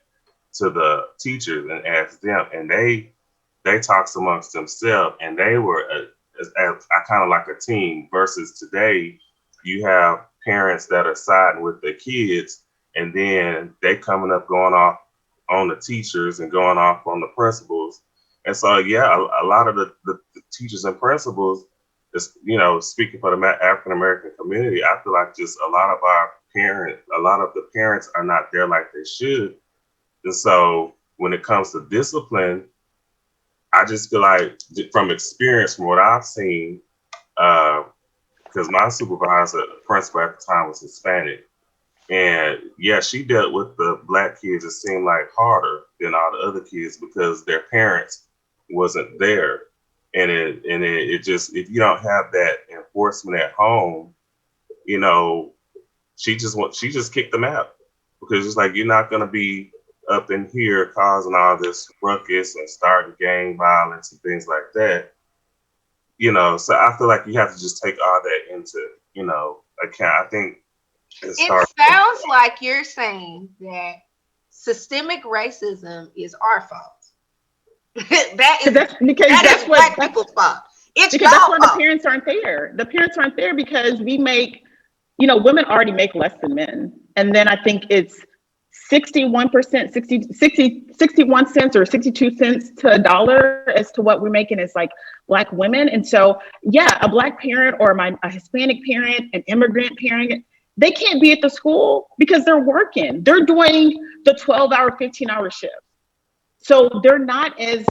to the teachers and asked them, and they talked amongst themselves, and they were a kind of like a team. Versus today, you have parents that are siding with their kids, and then they coming up going off on the teachers and going off on the principals. And so, yeah, a lot of the teachers and principals, is, speaking for the African American community, I feel like just a lot of the parents are not there like they should. And so when it comes to discipline, I just feel like from experience, from what I've seen, because my supervisor, principal at the time, was Hispanic. And yeah, she dealt with the black kids, it seemed like harder than all the other kids because their parents wasn't there. And it just, if you don't have that enforcement at home, she just kicked them out because it's like, you're not going to be up in here causing all this ruckus and starting gang violence and things like that. So I feel like you have to just take all that into, account. I think it sounds like you're saying that systemic racism is our fault. that is black people's fault. It's because that's why the parents aren't there. The parents aren't there because we make, women already make less than men. And then I think it's 61%, 61 cents or 62 cents to a dollar as to what we're making as like Black women. And so, yeah, a Black parent or a Hispanic parent, an immigrant parent, they can't be at the school because they're working. They're doing the 12-hour, 15-hour shift. So they're not as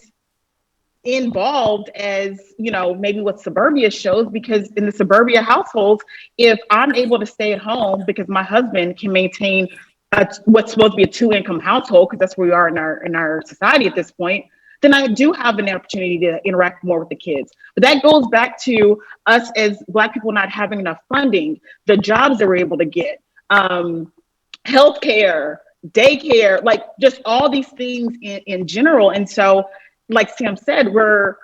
involved as, maybe what suburbia shows, because in the suburbia households, if I'm able to stay at home because my husband can maintain what's supposed to be a 2-income household, because that's where we are in our society at this point, then I do have an opportunity to interact more with the kids. But that goes back to us as Black people not having enough funding, the jobs that we're able to get, healthcare, daycare, like just all these things in general. And so, like Sam said, we're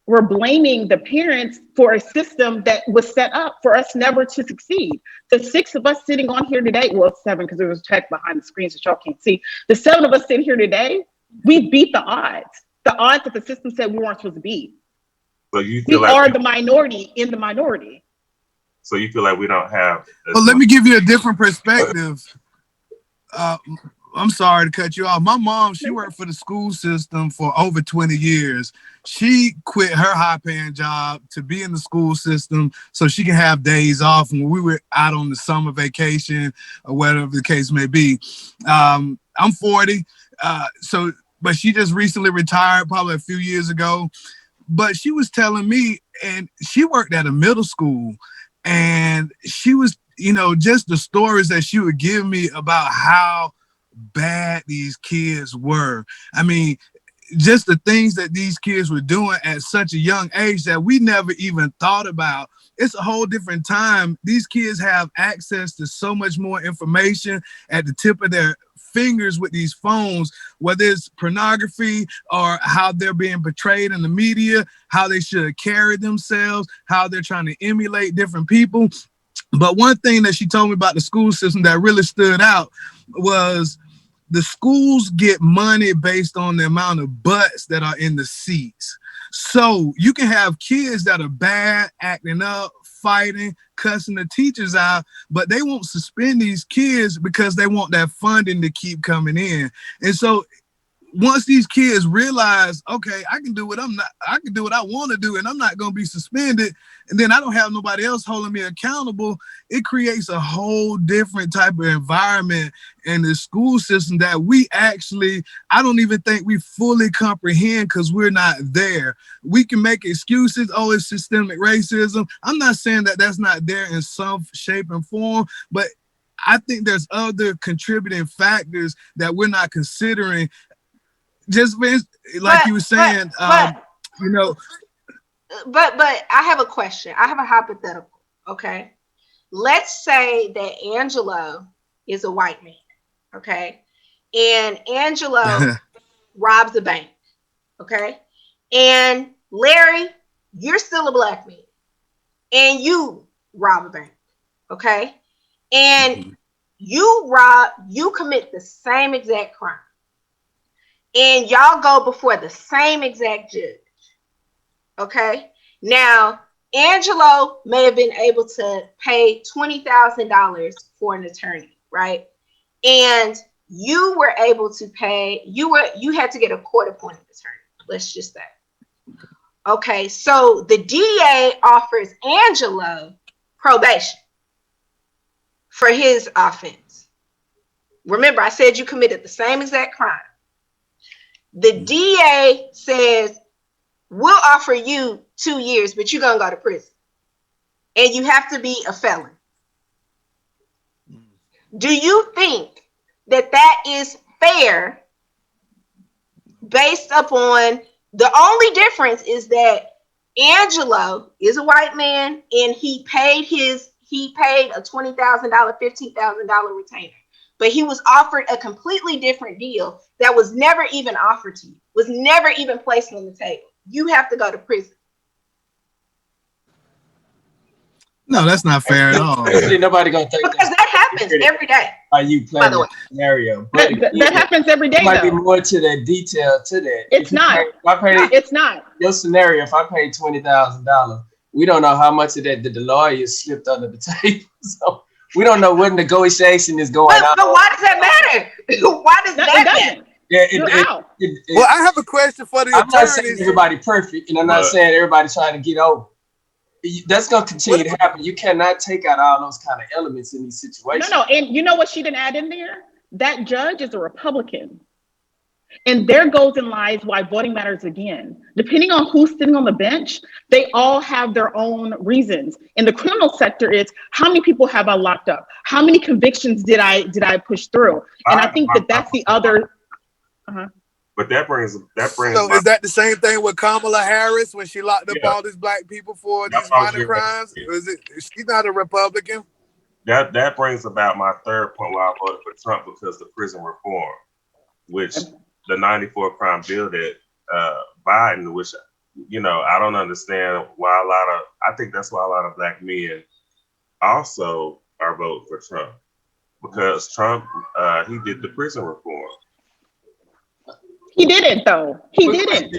blaming the parents for a system that was set up for us never to succeed. The 6 of us sitting on here today, well, 7 because there was tech behind the screen so y'all can't see. The 7 of us sitting here today, we beat the odds that the system said we weren't supposed to beat. So you feel we are the minority in the minority. So you feel like we don't have. Well, let me give you a different perspective. I'm sorry to cut you off. My mom, she worked for the school system for over 20 years. She quit her high-paying job to be in the school system so she can have days off when we were out on the summer vacation or whatever the case may be. I'm 40, but she just recently retired, probably a few years ago. But she was telling me, and she worked at a middle school, and she was, just the stories that she would give me about how bad these kids were. I mean, just the things that these kids were doing at such a young age that we never even thought about. It's a whole different time. These kids have access to so much more information at the tip of their fingers with these phones, whether it's pornography or how they're being portrayed in the media, how they should carry themselves, how they're trying to emulate different people. But one thing that she told me about the school system that really stood out was the schools get money based on the amount of butts that are in the seats. So you can have kids that are bad, acting up, fighting, cussing the teachers out, but they won't suspend these kids because they want that funding to keep coming in. And so once these kids realize, okay, I can do what I want to do, and I'm not going to be suspended, and then I don't have nobody else holding me accountable, it creates a whole different type of environment in the school system that I don't even think we fully comprehend because we're not there. We can make excuses, oh, it's systemic racism. I'm not saying that that's not there in some shape and form, but I think there's other contributing factors that we're not considering. Just like you were saying, you know. But I have a question. I have a hypothetical. Okay, let's say that Angelo is a white man. Okay, and Angelo robs a bank. Okay, and Larry, you're still a black man, and you rob a bank. Okay, and you commit the same exact crime, and y'all go before the same exact judge. Okay, now Angelo may have been able to pay $20,000 for an attorney, right? And you were able to pay. You had to get a court-appointed attorney. Let's just say. Okay, so the DA offers Angelo probation for his offense. Remember, I said you committed the same exact crime. The DA says, we'll offer you 2 years, but you're going to go to prison. And you have to be a felon. Do you think that that is fair based upon the only difference is that Angelo is a white man and he paid a $20,000, $15,000 retainer, but he was offered a completely different deal that was never even offered to you, was never even placed on the table. You have to go to prison. No, that's not fair at all. Nobody gonna take because that happens every day. Are you playing that scenario? But that happens every day. Might be more to that detail to that. It's not. It's not. Your scenario. If I paid $20,000, we don't know how much of that the lawyers slipped under the table. So we don't know what negotiation is going on. But why does that matter? Why does that matter? Yeah, well, I have a question for the attorneys. I'm not saying everybody perfect, and I'm not saying everybody trying to get over. That's going to continue to happen. You cannot take out all those kind of elements in these situations. No, and you know what she didn't add in there? That judge is a Republican. And there goes and lies why voting matters again. Depending on who's sitting on the bench, they all have their own reasons. In the criminal sector, it's how many people have I locked up? How many convictions did I push through? And I think that's the other. But that brings. So is that the same thing with Kamala Harris when she locked up all these black people for these minor crimes? Is she's not a Republican? That brings about my third point why I voted for Trump, because the prison reform, which the 94 crime bill that Biden, which I don't understand why I think that's why a lot of black men also are voting for Trump, because Trump he did the prison reform. He didn't, though. He didn't.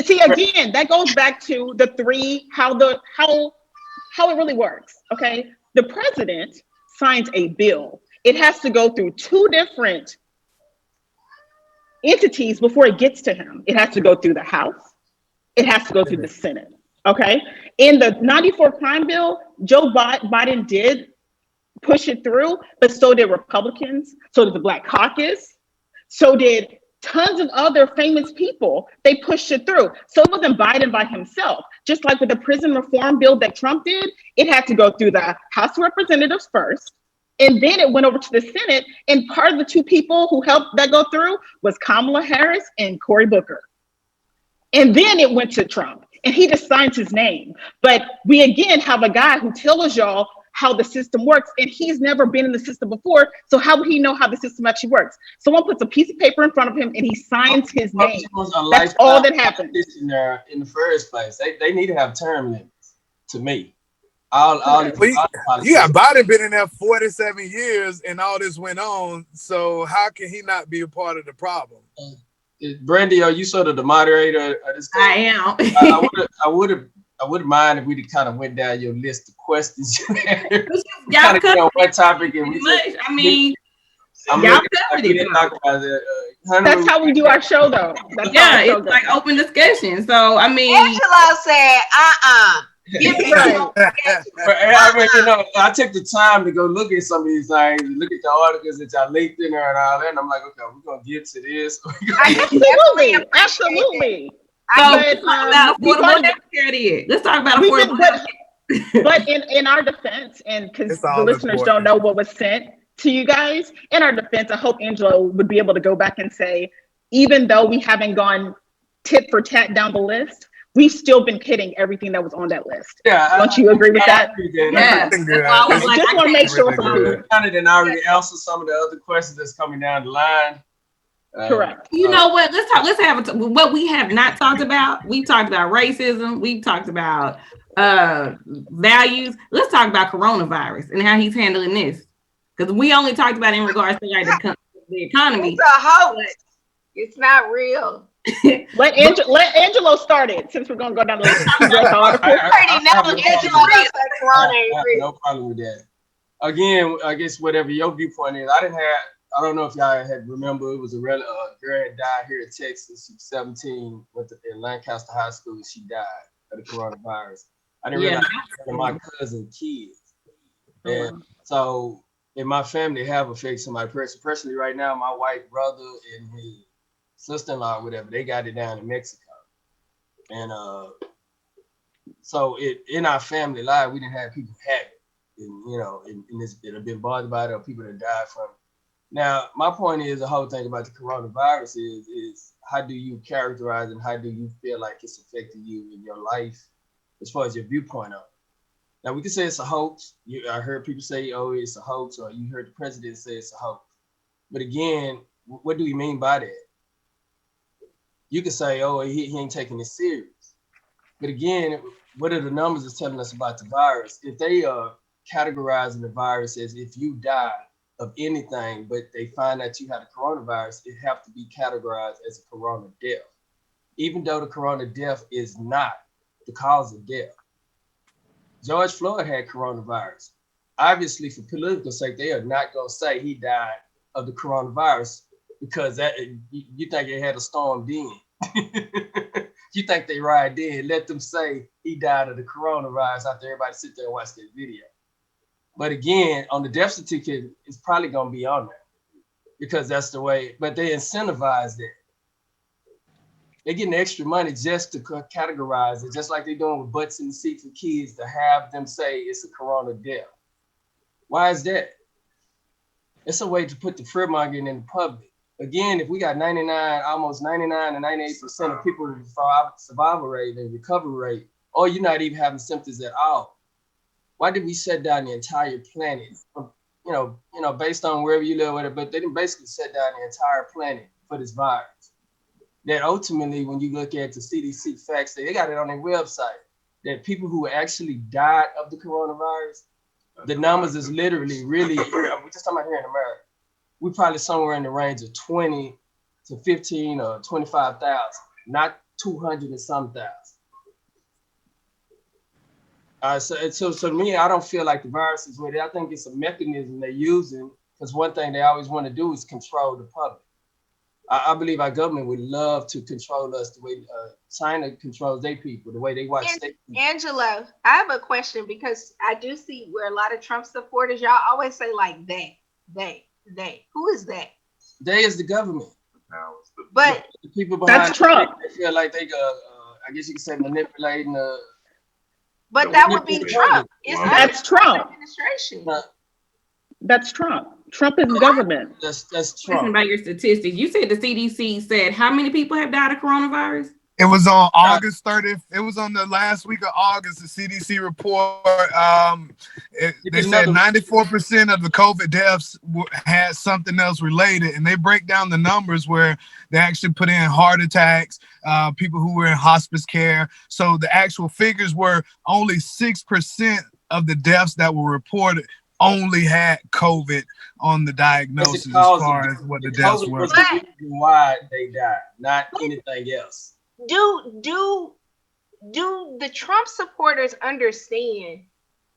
See, again, that goes back to the three, how it really works. Okay, the president signs a bill. It has to go through two different entities before it gets to him. It has to go through the House. It has to go through the Senate. Okay, in the 94 crime bill, Joe Biden did push it through, but so did Republicans. So did the Black Caucus. So did tons of other famous people. They pushed it through. So it wasn't Biden by himself. Just like with the prison reform bill that Trump did, it had to go through the House of Representatives first, and then it went over to the Senate. And part of the two people who helped that go through was Kamala Harris and Cory Booker. And then it went to Trump, and he just signs his name. But we again have a guy who tells y'all how the system works, and he's never been in the system before, so how would he know how the system actually works? Someone puts a piece of paper in front of him and he signs his name. That's all that happens. In the first place, they need to have term limits. To me, Biden been in there 47 years, and all this went on. So how can he not be a part of the problem? Brandy, are you sort of the moderator of this thing? I am. I wouldn't mind if we kind of went down your list of questions. Y'all covered on one topic, and y'all covered it. We didn't talk about That's how we do our show, though. That's how our show it's goes. like open discussion. So I mean, Angelo said, give me Right. But I mean, you know, I took the time to go look at some of these things, look at the articles that y'all linked in there and all that, and I'm like, okay, we're gonna get to this. I definitely Absolutely, appreciate absolutely. so that. let's But talk about we've affordable already, healthcare. Then let's talk about we affordable did, but healthcare. but in our defense, and because It's the all listeners don't important. know what was sent to you guys, in our defense, I hope Angelo would be able to go back and say, even though we haven't gone tit for tat down the list, we've still been hitting everything that was on that list. Yeah, Don't you agree with that? Yeah, It's been that's why I good. was like, Just I want to can't. make sure really for good. people. kind of didn't already answer some of the other questions that's coming down the line. Correct. You know what? Let's talk. Let's have what we have not talked about. We've talked about racism. We've talked about values. Let's talk about coronavirus and how he's handling this. Because we only talked about it in regards to like the economy. It's a hoax. It's not real. Let Angelo start it, since we're going to go down the list. He read the article. I already know Angelo said Corona ain't I have real. no problem with that. Again, I guess whatever your viewpoint is, I don't know if y'all had remember, it was a girl had died here in Texas. She was 17, went to in Lancaster High School, and she died of the coronavirus. I didn't realize it was my cousin's kids. And so in my family have affected somebody personally right now, my white brother and his sister-in-law, whatever, they got it down in Mexico. And so in our family life, we didn't have people have it. And, you know, that have been bothered by it or people that died from it. Now, my point is the whole thing about the coronavirus is how do you characterize and how do you feel like it's affecting you in your life as far as your viewpoint of it? Now, we can say it's a hoax. I heard people say, oh, it's a hoax, or you heard the president say it's a hoax. But again, what do we mean by that? You can say, oh, he ain't taking it serious. But again, what are the numbers is telling us about the virus? If they are categorizing the virus as if you die of anything, but they find that you had a coronavirus, it have to be categorized as a corona death. Even though the corona death is not the cause of death. George Floyd had coronavirus. Obviously, for political sake, they are not going to say he died of the coronavirus because that you think they had a storm then. You think they ride in, let them say he died of the coronavirus after everybody sit there and watch that video. But again, on the death certificate, it's probably going to be on there because that's the way, but they incentivize that. They're getting extra money just to categorize it, just like they're doing with butts in the seat for kids to have them say it's a corona death. Why is that? It's a way to put the fear mongering in the public. Again, if we got almost 99 and 98% of people with survival rate and recovery rate, or you're not even having symptoms at all, why did we shut down the entire planet? You know, based on wherever you live with it, but they didn't basically shut down the entire planet for this virus. That ultimately, when you look at the CDC facts, they got it on their website, that people who actually died of the coronavirus, the numbers is literally really, we're just talking about here in America, we're probably somewhere in the range of 20 to 15 or 25,000, not 200 and some thousand. So to me, I don't feel like the virus is with it. I think it's a mechanism they're using because one thing they always want to do is control the public. I believe our government would love to control us the way China controls their people, the way they watch their people. Angelo, I have a question because I do see where a lot of Trump supporters, y'all always say like they. Who is that? They is the government. But the people behind That's Trump. They feel like they I guess you could say manipulating but that would be Trump. It's That's Trump. Administration. That's Trump. Trump is the government. That's Talking Trump. about your statistics. You said the CDC said how many people have died of coronavirus? It was on August 30th. It was on the last week of August. The CDC report. They said 94% of the COVID deaths had something else related, and they break down the numbers where they actually put in heart attacks, people who were in hospice care. So the actual figures were only 6% of the deaths that were reported only had COVID on the diagnosis as far as what the deaths were. Was the reason why they died, not anything else. Do the Trump supporters understand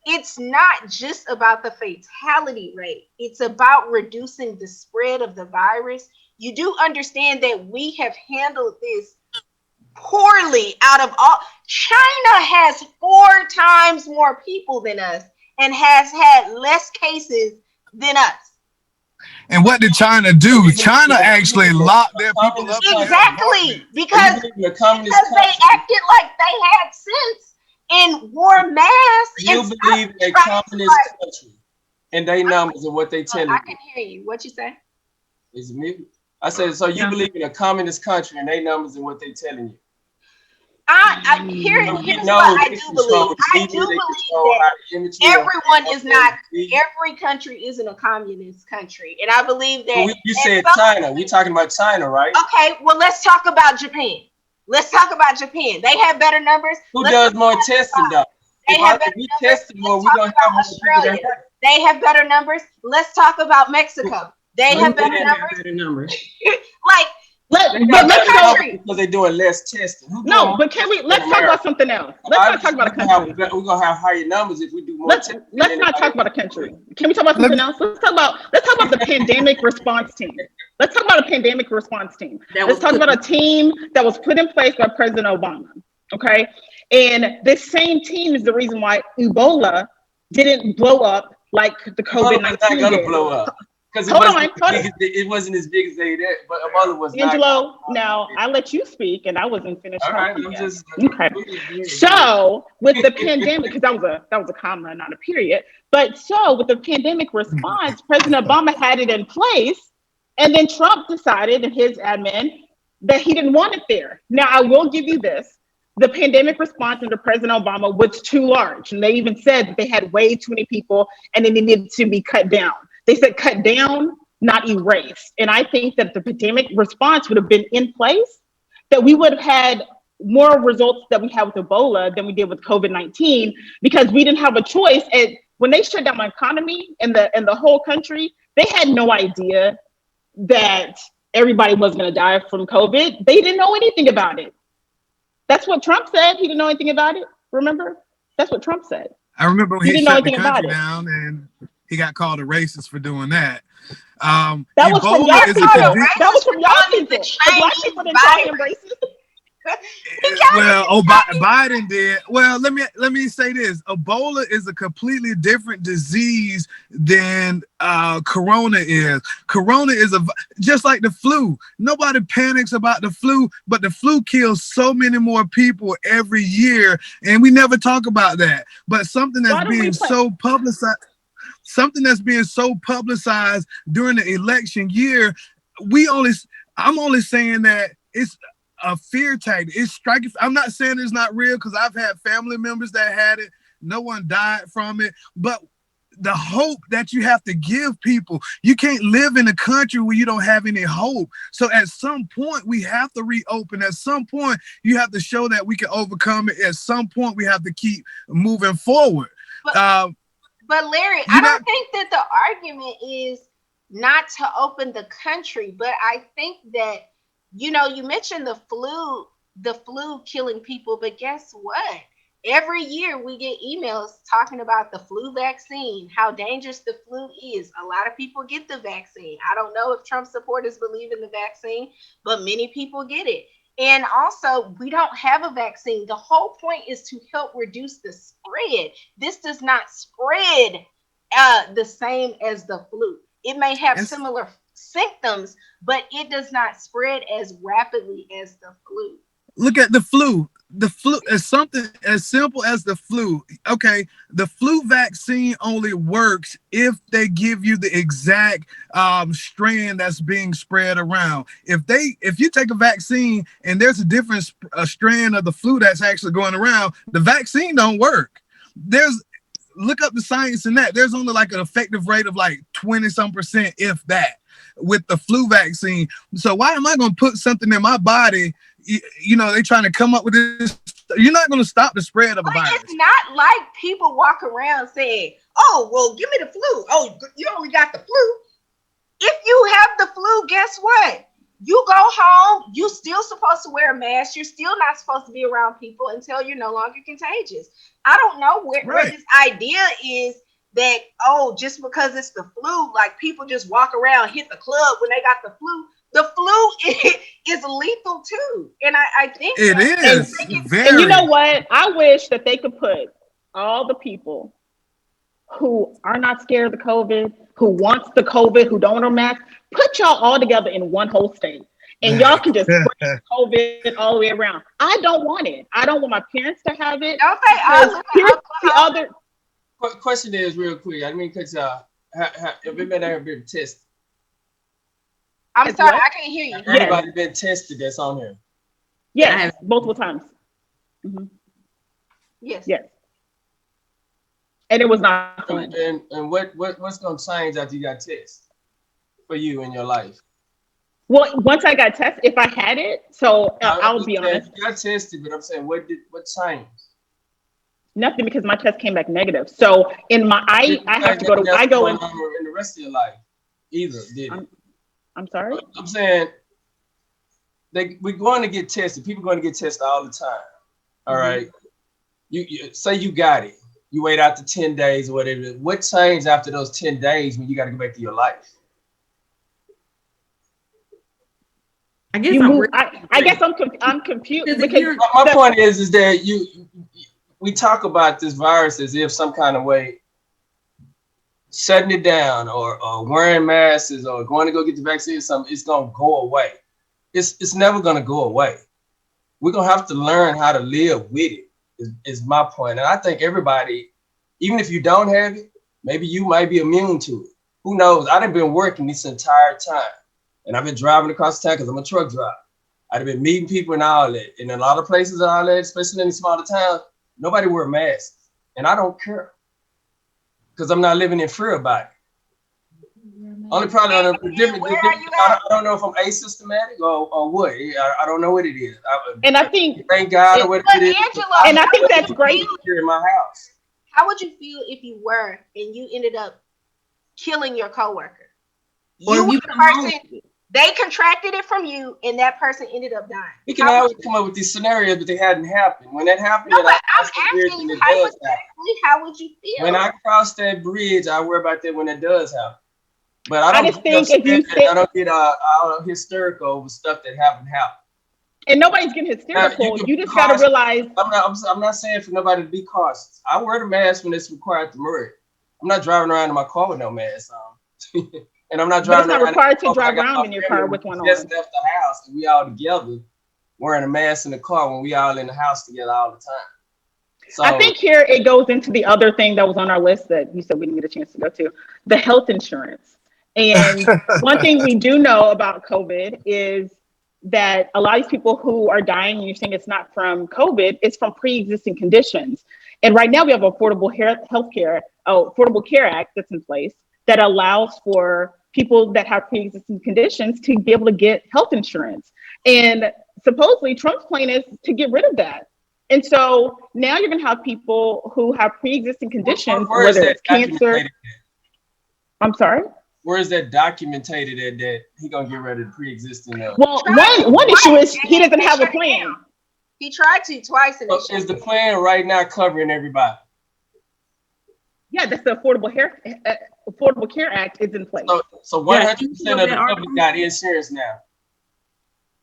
it's not just about the fatality rate. It's about reducing the spread of the virus. You do understand that we have handled this poorly out of all. China has 4 times more people than us and has had less cases than us. And what did China do? China actually locked their people up in their Exactly, apartments. because You believe in a communist they country? acted like they had sense and wore masks You and believe in a communist country and they numbers and what they telling I you. can hear you. What you say? Is it me? I said, so you believe in a communist country and they numbers and what they telling you. Here's So we what know I they do control believe. the I media, do they believe control that how the imagery of everyone is not, TV. every country isn't a communist country. And I believe that. You said China. We talking about China, right? Okay, well, let's talk about Japan. Let's talk about Japan. They have better numbers. Who does more testing though? They have better If we numbers. test more, Let's we're talk gonna about have more people Australia. than They have better numbers. Let's talk about Mexico. They have better numbers. Better numbers. Like, But let's let's country. because they're doing less testing. no, but can we? Let's talk about something else. Let's not talk about a country. We're gonna have higher numbers if we do more testing. Let's not talk about a country. Can we talk about something else? Let's talk about the pandemic response team. Let's talk about a pandemic response team. Let's talk about a team that was put in place by President Obama. Okay, and this same team is the reason why Ebola didn't blow up like the COVID-19 not gonna did. blow up because it wasn't as big as they did. But Ebola was Angelo, now I let you speak, and I wasn't finished all right, talking I'm yet. just Okay. So with the pandemic, because that was a comma, not a period. But so with the pandemic response, President Obama had it in place, and then Trump decided in his admin that he didn't want it there. Now I will give you this: the pandemic response under President Obama was too large, and they even said that they had way too many people, and it needed to be cut down. They said cut down, not erased. And I think that the pandemic response would have been in place, that we would have had more results that we had with Ebola than we did with COVID-19, because we didn't have a choice. And when they shut down the economy and the whole country, they had no idea that everybody was going to die from COVID. They didn't know anything about it. That's what Trump said. He didn't know anything about it. Remember? That's what Trump said. I remember when He he didn't know shut the anything country about it. down and he got called a racist for doing that. That was from y'all Ebola is a people. condition. That was from y'all people. The black Chinese people didn't call him virus. racist. Well, Biden did. Well, let me say this: Ebola is a completely different disease than Corona is. Corona is just like the flu. Nobody panics about the flu, but the flu kills so many more people every year, and we never talk about that. But something that's being so publicized. Something that's being so publicized during the election year, I'm only saying that it's a fear tactic. It's striking. I'm not saying it's not real because I've had family members that had it. No one died from it, but the hope that you have to give people, you can't live in a country where you don't have any hope. So at some point we have to reopen. At some point you have to show that we can overcome it. At some point we have to keep moving forward. But Larry, I don't think that the argument is not to open the country, but I think that, you mentioned the flu killing people, but guess what? Every year we get emails talking about the flu vaccine, how dangerous the flu is. A lot of people get the vaccine. I don't know if Trump supporters believe in the vaccine, but many people get it. And also, we don't have a vaccine. The whole point is to help reduce the spread. This does not spread the same as the flu. It may have similar symptoms, but it does not spread as rapidly as the flu. Look at the flu. The flu is something as simple as the flu. Okay, the flu vaccine only works if they give you the exact strand that's being spread around. If you take a vaccine and there's a different strand of the flu that's actually going around, the vaccine don't work. Look up the science in that. There's only like an effective rate of like 20% if that, with the flu vaccine. So why am I going to put something in my body? They're trying to come up with this. You're not going to stop the spread of a virus. It's not like people walk around saying, "Oh, well, give me the flu. Oh, you only got the flu." If you have the flu, guess what? you go home, you still supposed to wear a mask. You're still not supposed to be around people until you're no longer contagious. I don't know where this idea is that, oh, just because it's the flu, like people just walk around, hit the club when they got the flu. The flu is lethal too. And I think it is very. And you know what? I wish that they could put all the people who are not scared of the COVID, who wants the COVID, who don't wear mask, put y'all all together in one whole state. And y'all can just spread COVID all the way around. I don't want it. I don't want my parents to have it. don't they all live in Here's the Oklahoma? other. Question is real quick. I didn't mean to cut y'all. Have everybody ever been tested? I'm It's sorry, what? I can't hear you. Everybody been tested that's on here. Yes, multiple times. Mm-hmm. Yes. Yes. And it was not fun. And what's gonna change after you got tested for you in your life? Well, once I got tested, if I had it, so I'll be honest. You got tested, but I'm saying what changed? Nothing, because my test came back negative. So in my I have to go to I go in the rest of your life either, did it? I'm sorry? I'm saying we're going to get tested. People are going to get tested all the time. All right. You say you got it. You wait out the 10 days or whatever. What changed after those 10 days when you got to go back to your life? I guess I guess I'm confused because my point is that we talk about this virus as if some kind of way shutting it down or wearing masks or going to go get the vaccine or something, it's gonna go away. It's never gonna go away. We're gonna have to learn how to live with it, is my point. And I think everybody, even if you don't have it, maybe you might be immune to it. Who knows? I've been working this entire time. And I've been driving across the town because I'm a truck driver. I've been meeting people and all that. In a lot of places and all that, especially in the smaller towns, nobody wear masks. And I don't care. Because I'm not living in fear about it. Only problem, I don't know if I'm asystematic or what. I don't know what it is. And I think, thank God or what it is. Angelo, and I think that's great. Here in my house. How would you feel if you were and you ended up killing your coworker? You were the person, they contracted it from you, and that person ended up dying. We can always come up with these scenarios, but they hadn't happened. When that happened, no, but I'm asking you hypothetically, how would you feel? When I cross that bridge, I worry about that when it does happen. But I just think if you say, I don't get all hysterical over stuff that haven't happened. And nobody's getting hysterical. You just got to realize. I'm not saying for nobody to be cautious. I wear the mask when it's required to wear it. I'm not driving around in my car with no mask on. And I'm not driving. But it's not required to drive around in your car with one on. Just left the house, and we all together wearing a mask in the car when we all in the house together all the time. So I think here it goes into the other thing that was on our list that you said we didn't get a chance to go to, the health insurance. And one thing we do know about COVID is that a lot of these people who are dying, and you're saying it's not from COVID, it's from pre-existing conditions. And right now we have Affordable Care Act that's in place that allows for people that have pre-existing conditions to be able to get health insurance. And supposedly Trump's plan is to get rid of that. And so now you're gonna have people who have pre-existing conditions, whether it's cancer. I'm sorry? Where is that documented that he gonna get rid of the pre-existing? Well, one issue is he doesn't have a plan. He tried to twice. So is the plan right now covering everybody? Yeah, that's the Affordable Care Act is in place. So 100% of the public got insurance now.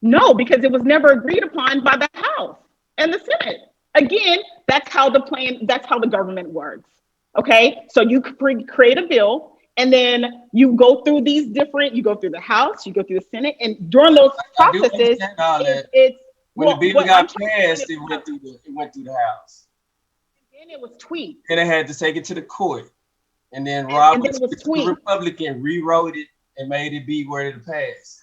No, because it was never agreed upon by the House and the Senate. Again, that's how the government works. Okay, so you create a bill, and then you go through you go through the House, you go through the Senate, and during those processes, when the bill got passed, it went through the House. And it was tweaked. Then they had to take it to the court. And then Roberts, the Republican, rewrote it and made it be where it passed.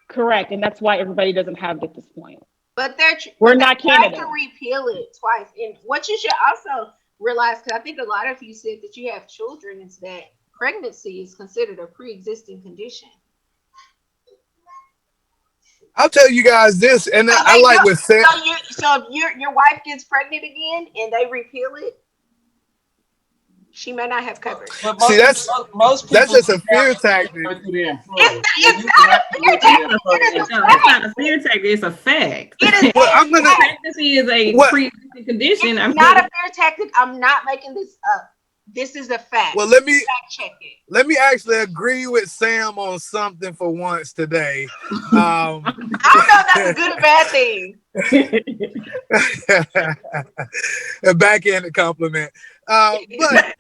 Correct. And that's why everybody doesn't have it at this point. But we're not Canada. To repeal it twice. And what you should also realize, because I think a lot of you said that you have children, is that pregnancy is considered a pre-existing condition. I'll tell you guys this, and so I like what Sam. So if your wife gets pregnant again and they repeal it, she may not have coverage. But See, most that's people just a fear tactic. through their employer. It's not a fear tactic. It is a No, it's not fact. a fear tactic. It's a fact. It is Well, a I'm gonna. fact. Pregnancy is a What? pre-existing condition. It's not a fear tactic. I'm not making this up. This is a fact. Well, let me Fact check it. actually agree with Sam on something for once today. I don't know if that's a good or bad thing. A backhanded compliment. But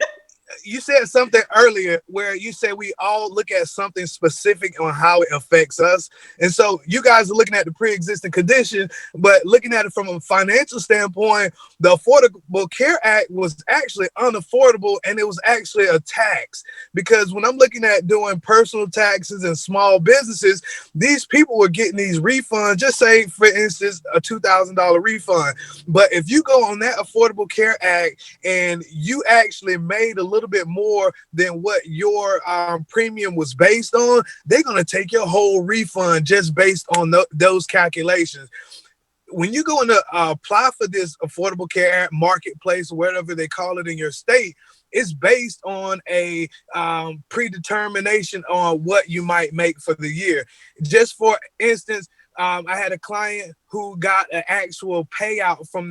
you said something earlier where you said we all look at something specific on how it affects us. And so you guys are looking at the pre-existing condition, but looking at it from a financial standpoint, the Affordable Care Act was actually unaffordable, and it was actually a tax. Because when I'm looking at doing personal taxes and small businesses, these people were getting these refunds, just say, for instance, a $2,000 refund. But if you go on that Affordable Care Act and you actually made a little bit more than what your premium was based on, they're going to take your whole refund just based on those calculations. When you go to apply for this Affordable Care Act marketplace, or whatever they call it in your state, it's based on a predetermination on what you might make for the year. Just for instance, I had a client who got an actual payout from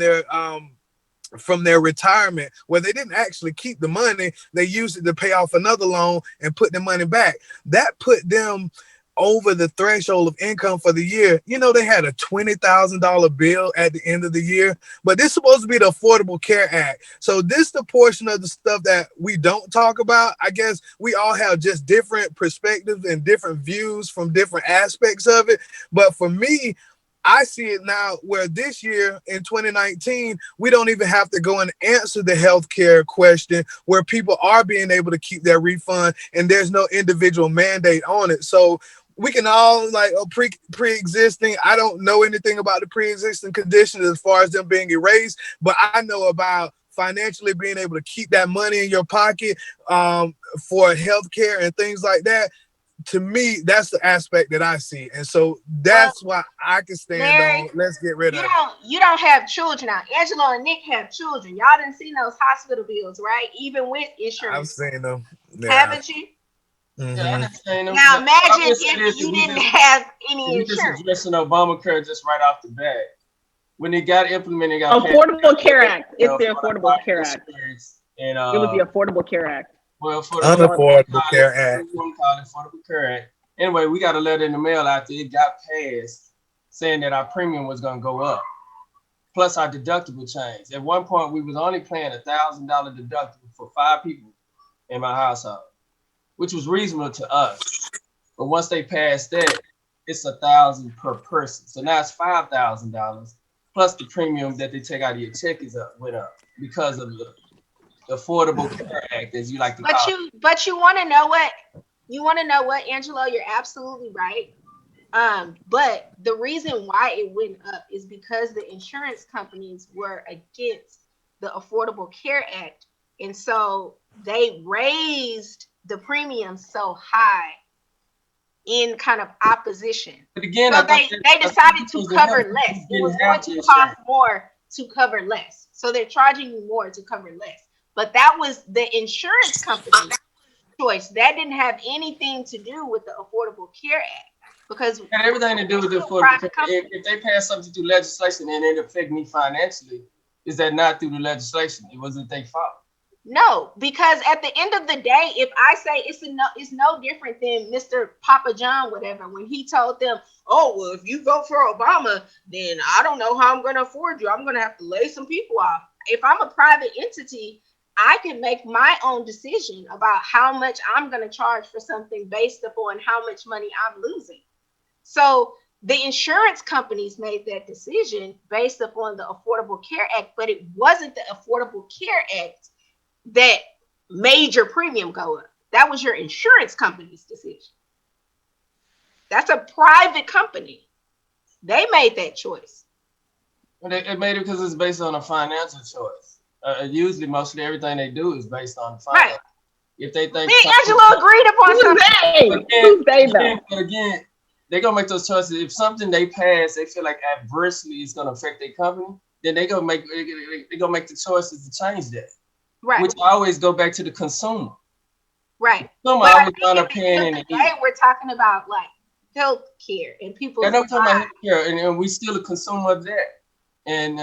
their retirement, where they didn't actually keep the money. They used it to pay off another loan and put the money back. That put them over the threshold of income for the year. You know, they had a $20,000 bill at the end of the year, but this is supposed to be the Affordable Care Act. So this is the portion of the stuff that we don't talk about. I guess we all have just different perspectives and different views from different aspects of it. But for me, I see it now where this year in 2019, we don't even have to go and answer the healthcare question, where people are being able to keep their refund and there's no individual mandate on it. So we can all like pre-existing. I don't know anything about the pre-existing conditions as far as them being erased, but I know about financially being able to keep that money in your pocket for healthcare and things like that. To me, that's the aspect that I see. And so that's why I can stand Larry, on, let's get rid of it. You don't have children now. Angelo and Nick have children. Y'all didn't see those hospital bills, right? Even with insurance. I've seen them. Yeah. Haven't you? Mm-hmm. Yeah, I understand them. Now imagine if you didn't have any we just insurance. addressing Obamacare just right off the bat. When it got implemented, Affordable Care Act. It's the Affordable Care Act. And It was the Affordable Care Act. well, for the Unaffordable Care Act. Affordable Care Act. Anyway, we got a letter in the mail after it got passed saying that our premium was going to go up. Plus our deductible changed. At one point, we was only paying $1,000 deductible for 5 people in my household, which was reasonable to us. But once they passed that, it's $1,000 per person. So now it's $5,000 plus the premium that they take out of your check went up because of the Affordable Care Act, as you like to call it. But you want to know what? You want to know what, Angelo? You're absolutely right. But the reason why it went up is because the insurance companies were against the Affordable Care Act. And so they raised the premium so high in kind of opposition. But again, so they decided to cover less. It was going to cost more to cover less. So they're charging you more to cover less. But that was the insurance company's choice. That didn't have anything to do with the Affordable Care Act. Because it had everything to do with the Affordable Care Act. If they pass something through legislation and it affect me financially, is that not through the legislation? It wasn't their fault. No, because at the end of the day, if I say it's no different than Mr. Papa John, whatever, when he told them, oh, well, if you vote for Obama, then I don't know how I'm going to afford you. I'm going to have to lay some people off. If I'm a private entity, I can make my own decision about how much I'm going to charge for something based upon how much money I'm losing. So the insurance companies made that decision based upon the Affordable Care Act, but it wasn't the Affordable Care Act that made your premium go up. That was your insurance company's decision. That's a private company. They made that choice. Well, they made it because it's based on a financial choice. Usually, mostly everything they do is based on finance. Right. If they think... Me and Angelo agreed upon something. Who's they though? But again, they're going to make those choices. If something they pass, they feel like adversely is going to affect their company, then they're going to make the choices to change that. Right. which I always go back to the consumer. Right. Consumer But always wind up paying in the today end. we're talking about like health care and people's And I'm talking about lives. healthcare, and we still a consumer of that. And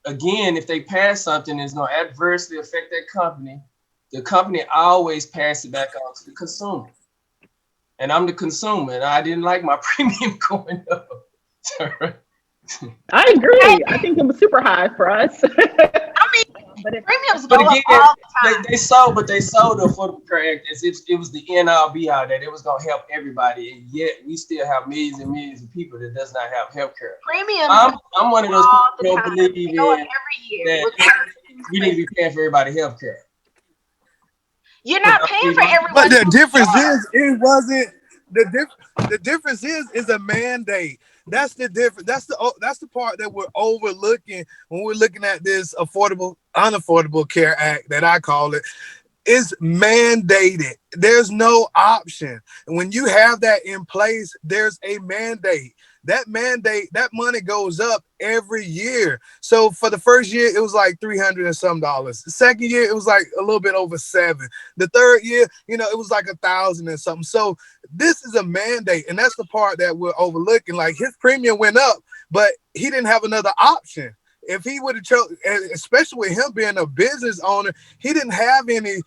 again, if they pass something that's going to adversely affect that company, the company always pass it back on to the consumer. And I'm the consumer, and I didn't like my premium going up. I agree. I think it was super high for us. I mean, But if premiums But go up again, all the time. they sold the Affordable Care Act as if it was the end all be all, that it was going to help everybody, and yet we still have millions and millions of people that does not have health care. Premiums I'm one of those all people the who don't time. believe They go up in every year. that we need to be paying for everybody health care. You're not paying for everyone. But the difference is, it wasn't the difference is a mandate. That's the difference. That's the part that we're overlooking when we're looking at this unaffordable care act that I call it. Is mandated. There's no option. And when you have that in place, there's a mandate. That money goes up every year. So for the first year, it was like $300 and some dollars. The second year, it was like a little bit over $7. The third year, it was like $1,000 and something. So this is a mandate, and that's the part that we're overlooking. Like, his premium went up, but he didn't have another option. If he would have chosen, especially with him being a business owner, he didn't have any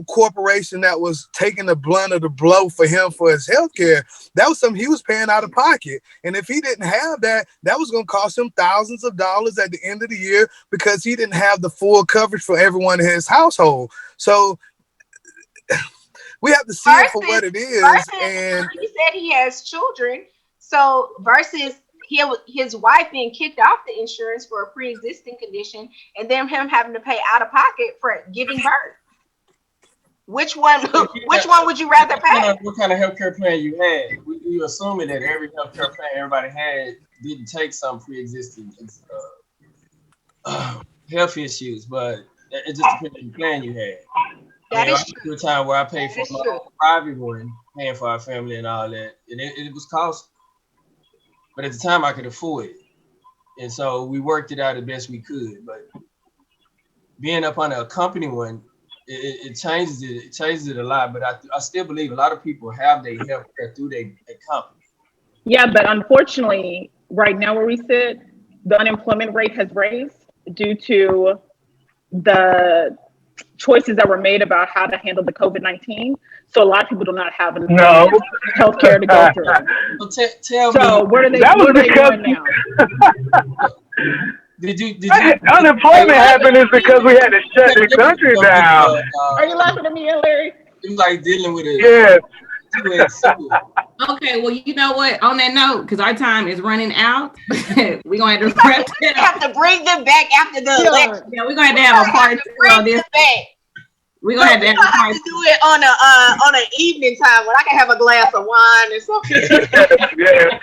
corporation that was taking the blunt of the blow for him for his health care. That was something he was paying out of pocket. And if he didn't have that, that was going to cost him thousands of dollars at the end of the year because he didn't have the full coverage for everyone in his household. So we have to see it for what it is. And he said he has children. So versus his wife being kicked off the insurance for a pre-existing condition, and then him having to pay out of pocket for giving birth. Which one would you rather pay? What kind of healthcare plan you had? You assuming that every healthcare plan everybody had didn't take some pre-existing health issues, but it just depends on the plan you had. That is true. A time where I paid for my own private one, paying for our family and all that, and it was costly. But at the time, I could afford it, and so we worked it out the best we could. But being up under a company one, it changes it. It changes it a lot. But I still believe a lot of people have their health care through their company. Yeah, but unfortunately, right now where we sit, the unemployment rate has raised due to the choices that were made about how to handle the COVID-19. So a lot of people do not have enough health care to go through. So tell me. So where are they going now? Did you unemployment happened is because we had to shut the country down. Are you laughing at me, Larry? It's like dealing with it. Yeah. Okay, well, you know what? On that note, because our time is running out, we're going to have to wrap it up. Have to bring them back after the election. Yeah, we're going to have a part 2 on this. We're going to have to do it on an evening time when I can have a glass of wine or something. Yeah.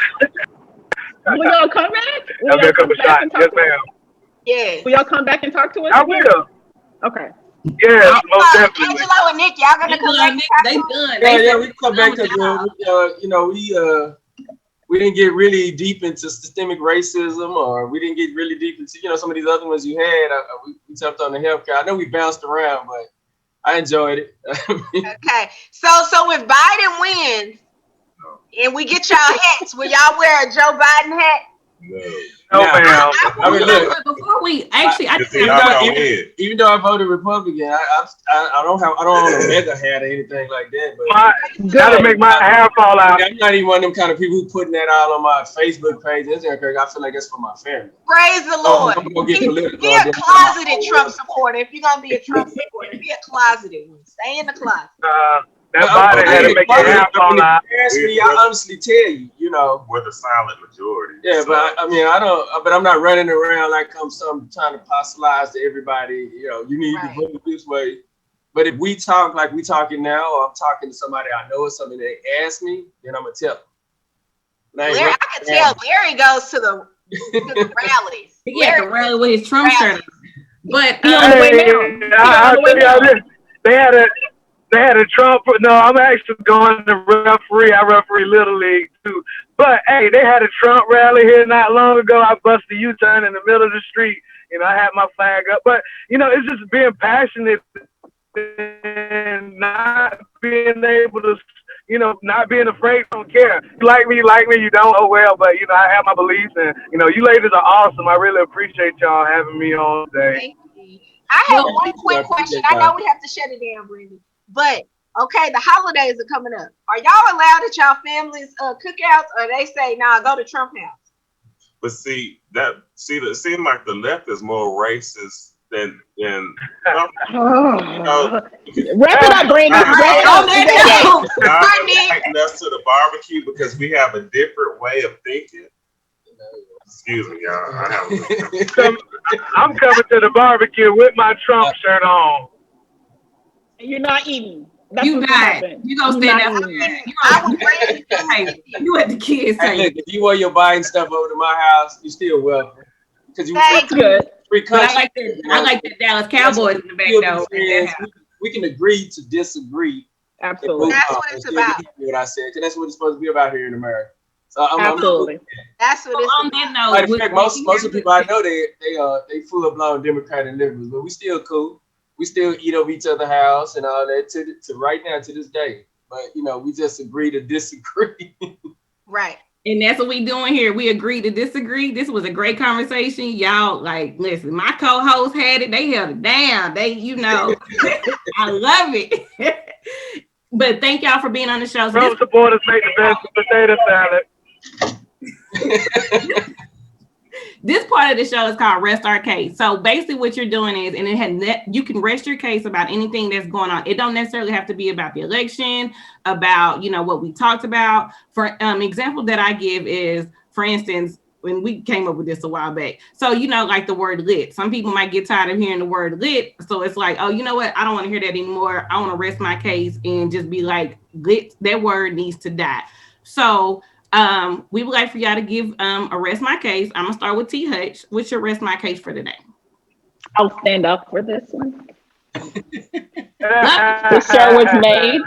Will y'all come back? I'll get a couple shots. Yes, ma'am. Yeah. Will y'all come back and talk to us? I will. Okay. Yeah, most definitely. Angelo and Nick, y'all gonna come back? They done. Yeah, we come back because we didn't get really deep into systemic racism, or we didn't get really deep into some of these other ones you had. We jumped on the healthcare. I know we bounced around, but I enjoyed it. Okay, so if Biden wins and we get y'all hats, will y'all wear a Joe Biden hat? No, ma'am. Before we actually, even though I voted Republican, I don't own a mega hat or anything like that. But gotta make my hair fall out. I'm not even one of them kind of people who putting that all on my Facebook page. I feel like that's for my family. Praise the Lord. I'm gonna get political. Be a closeted Trump supporter. If you're gonna be a Trump supporter, be a closeted one. Stay in the closet. That Biden had to make your hair fall out. I honestly tell you, with a silent majority. Yeah, so. But I don't. But I'm not running around like I'm trying to apostolize to everybody. You need to vote this way. But if we talk like we talking now, or I'm talking to somebody I know or something, they ask me, then I'm gonna tell them. Larry, I can tell Larry goes to the rallies. He at the rally with his Trump shirt. But they had a Trump. No, I'm actually going to referee. I referee Little League too. But hey, hey, they had a Trump rally here not long ago. I busted a U-turn in the middle of the street. I had my flag up. But, it's just being passionate and not being able to, not being afraid, don't care. You like me, you don't, oh well, but, I have my beliefs and, you ladies are awesome. I really appreciate y'all having me on today. Thank you. I have Well, one quick question. I know we have to shut it down, Brandy. But okay, the holidays are coming up. Are y'all allowed at y'all families cookouts, or they say, nah, go to Trump house? But it seems like the left is more racist than Oh. so, Wrap it up, Brandon. Wrap it up. taking us to the barbecue because we have a different way of thinking. Excuse me, y'all. I'm coming to the barbecue with my Trump shirt on. You're not eating. That's you what's not. happen. You gonna stand there. You at the kids' Hey, table. look, if you want your buying stuff over to my house, you're still welcome. Because That's good. free But country. I like that Dallas Cowboys in the back though. We can agree to disagree. Absolutely. That's what it's about. What I said, because that's what it's supposed to be about here in America. So Absolutely. That's what it's On about. that note, Matter of fact, most of the people I know, they full of blown Democrat and liberals, but we still cool. We still eat over each other's house and all that to right now to this day. But we just agree to disagree. Right. and that's what we doing here. We agree to disagree. This was a great conversation. Y'all, listen, my co-host had it. They held it down. I love it. But thank y'all for being on the show. Trump supporters make the best potato salad. This part of the show is called Rest Our Case. So basically what you're doing is, you can rest your case about anything that's going on. It don't necessarily have to be about the election, about, what we talked about. For example that I give is, for instance, when we came up with this a while back. So, like the word lit. Some people might get tired of hearing the word lit. So it's like, oh, you know what? I don't want to hear that anymore. I want to rest my case and just be like, lit, that word needs to die. So we would like for y'all to give a rest my case. I'm gonna start with T Hutch. What's your rest my case for today? I'll stand up for this one. The show was made,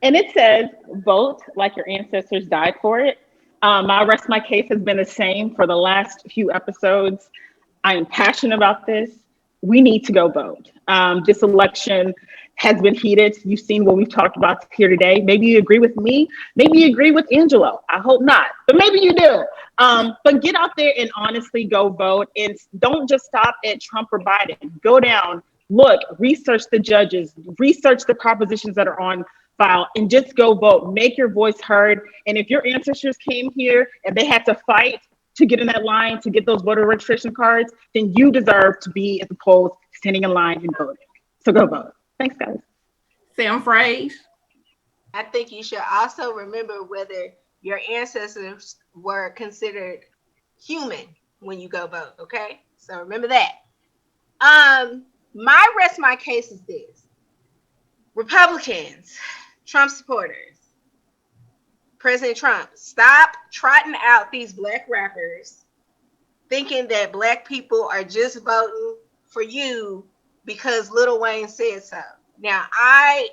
and it says, vote like your ancestors died for it. My rest my case has been the same for the last few episodes. I am passionate about this. We need to go vote. This election has been heated. You've seen what we've talked about here today. Maybe you agree with me. Maybe you agree with Angelo. I hope not, but maybe you do. But get out there and honestly go vote. And don't just stop at Trump or Biden. Go down, look, research the judges, research the propositions that are on file, and just go vote. Make your voice heard. And if your ancestors came here and they had to fight to get in that line, to get those voter registration cards, then you deserve to be at the polls, standing in line and voting. So go vote. Thanks, guys. Sam Phrase. I think you should also remember whether your ancestors were considered human when you go vote, okay? So remember that. My rest my case is this. Republicans, Trump supporters, President Trump, stop trotting out these black rappers thinking that black people are just voting for you because Lil Wayne said so. Now, I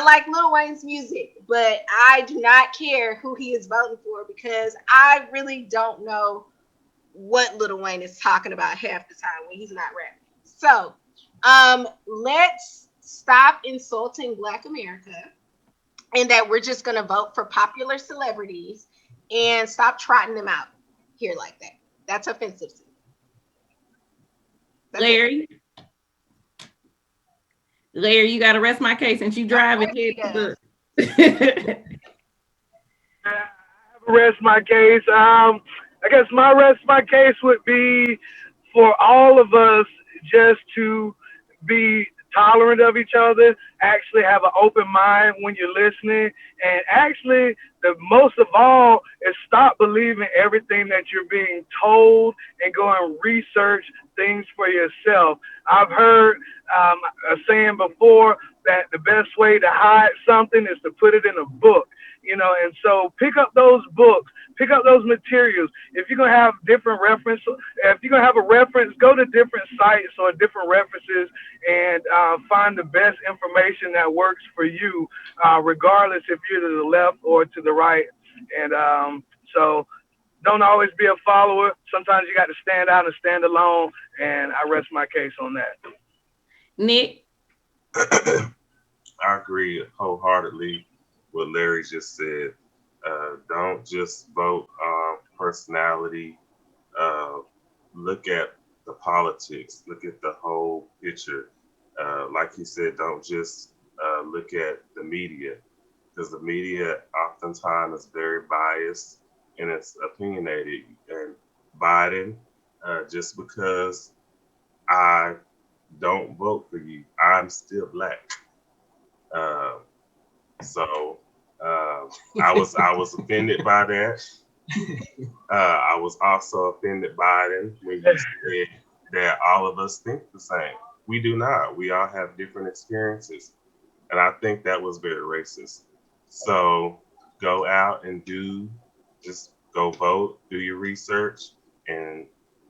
like Lil Wayne's music, but I do not care who he is voting for because I really don't know what Lil Wayne is talking about half the time when he's not rapping. So, let's stop insulting Black America and that we're just going to vote for popular celebrities and stop trotting them out here like that. That's offensive to me. Larry. Larry, you got to rest my case since you drive it. Rest my case. I guess my rest my case would be for all of us just to be tolerant of each other, actually have an open mind when you're listening, and actually, the most of all is stop believing everything that you're being told and go and research things for yourself. I've heard a saying before that the best way to hide something is to put it in a book. And so pick up those books, pick up those materials. If you're going to have different references, if you're going to have a reference, go to different sites or different references and find the best information that works for you, regardless if you're to the left or to the right. And so don't always be a follower. Sometimes you got to stand out and stand alone. And I rest my case on that. Nick? I agree wholeheartedly with Larry just said. Don't just vote on personality. Uh, Look at the politics. Look at the whole picture. Like he said, don't just look at the media, because the media oftentimes is very biased and it's opinionated. And Biden, just because I don't vote for you, I'm still black. Uh, so I was offended by that. I was also offended by it when you said that all of us think the same. We do not. We all have different experiences, and I think that was very racist. So go out and just go vote, do your research, and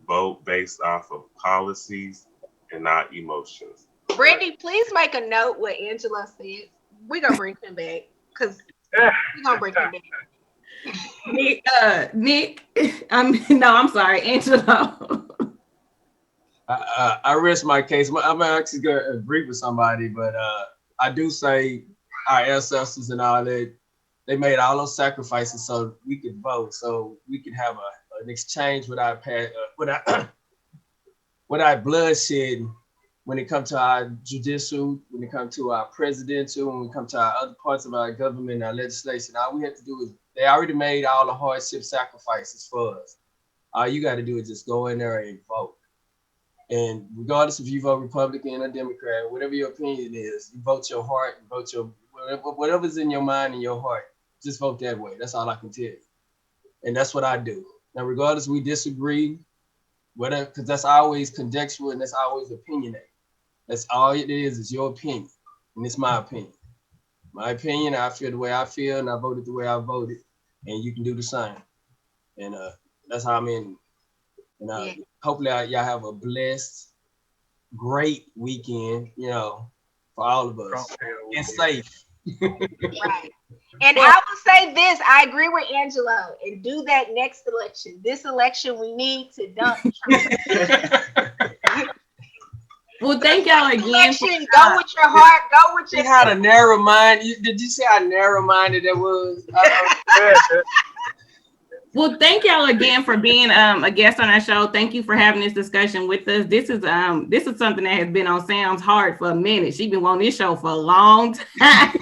vote based off of policies and not emotions. Brandy, please make a note what Angela said. We're gonna bring him back because we're gonna bring him back. Nick, no, I'm sorry, Angelo. I rest my case. I'm actually going to agree with somebody, but I do say our ancestors and all that, they made all those sacrifices so we could vote, so we could have an exchange without bloodshed when it comes to our judicial, when it comes to our presidential, when it comes to our other parts of our government, our legislation. All we have to do is, they already made all the hardship sacrifices for us. All you got to do is just go in there and vote. And regardless if you vote Republican or Democrat, whatever your opinion is, you vote your heart, you vote your whatever's in your mind and your heart, just vote that way. That's all I can tell you. And that's what I do. Now, regardless, we disagree, whatever, because that's always contextual and that's always opinionated. That's all it is your opinion. And it's my opinion. My opinion, I feel the way I feel, and I voted the way I voted. And you can do the same. And that's how I'm in. And hopefully y'all have a blessed, great weekend, for all of us. And safe. Right. And I will say this, I agree with Angelo, and do that next election. This election, we need to dump Trump. Well, thank y'all again. Election, go with your heart, go with your You had a narrow mind. Did you see how narrow-minded that was? Well, thank y'all again for being a guest on our show. Thank you for having this discussion with us. This is something that has been on Sam's heart for a minute. She's been on this show for a long time.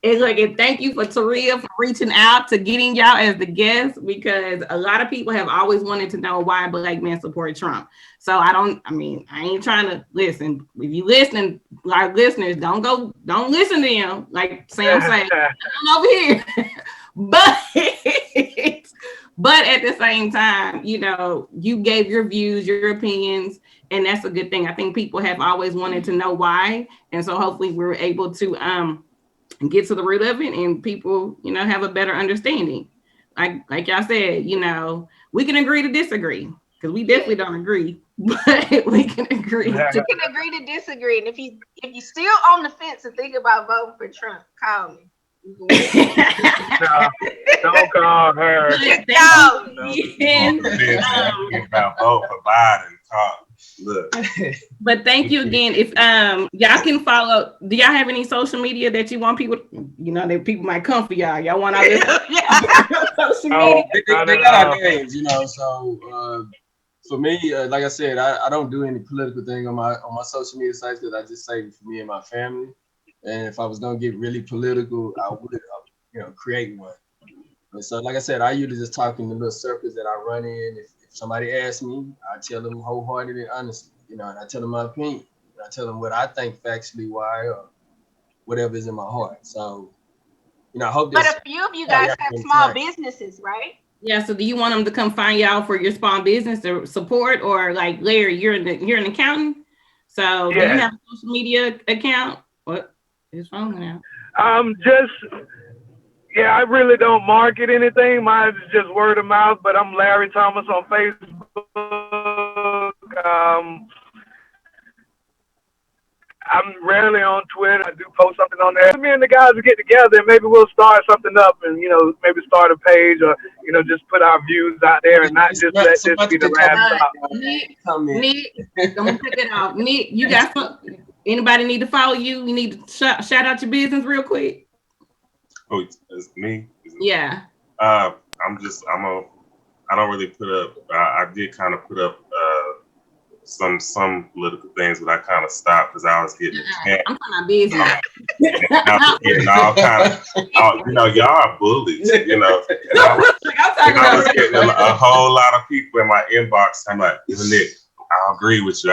And thank you for Taria for reaching out to getting y'all as the guest, because a lot of people have always wanted to know why Black men support Trump. So I ain't trying to listen. If you listening, our listeners, don't listen to him. Like Sam said, I'm over here. But at the same time, you gave your views, your opinions, and that's a good thing. I think people have always wanted to know why. And so hopefully we're able to get to the root of it, and people, have a better understanding. Like y'all said, we can agree to disagree, because we definitely don't agree, but we can agree. We can agree to disagree. And if you still on the fence and think about voting for Trump, call me. No, don't call her. About vote for Biden. Look. But thank you again. If y'all can follow, do y'all have any social media that you want people, that people might come for y'all? Y'all want all this social media? They got our names, so for me, like I said, I don't do any political thing on my social media sites, because I just say for me and my family. And if I was gonna get really political, I would, create one. And so, like I said, I usually just talk in the little circles that I run in. If somebody asks me, I tell them wholeheartedly and honestly, and I tell them my opinion. I tell them what I think factually, why, or whatever is in my heart. So, I hope. But a few of you guys have small businesses, right? Yeah. So, do you want them to come find y'all for your small business or support, or like Larry, you're an accountant, so do you have a social media account? What? His phone now. I really don't market anything. Mine is just word of mouth, but I'm Larry Thomas on Facebook. I'm rarely on Twitter. I do post something on there. Me and the guys will get together and maybe we'll start something up and, maybe start a page or, just put our views out there and not just let this be the last stop. Nick, I'm gonna cut that off. Nick, you got anybody need to follow you? You need to shout out your business real quick. Oh, it's me? Yeah. I don't really put up, I did kind of put up some political things, but I kind of stopped because I was getting attacked. I'm talking about business. I was getting all kind of, y'all are bullies, And I was getting a whole lot of people in my inbox. I'm like, Nick, I agree with you,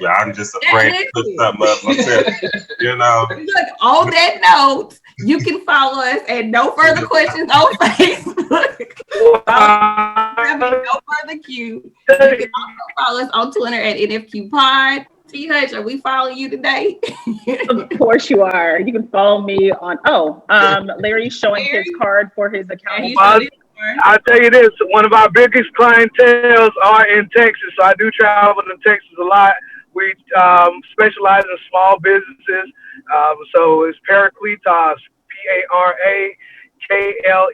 but I'm just afraid to put something up myself, Look, on that note, you can follow us at No Further Questions on Facebook. No Further Q. You can also follow us on Twitter at NFQ Pod. T-Hutch, are we following you today? Of course you are. You can follow me on, Larry's showing his card for his account. I'll tell you this, one of our biggest clientels are in Texas, so I do travel to Texas a lot. We specialize in small businesses, so it's Parakletos, Parakletos.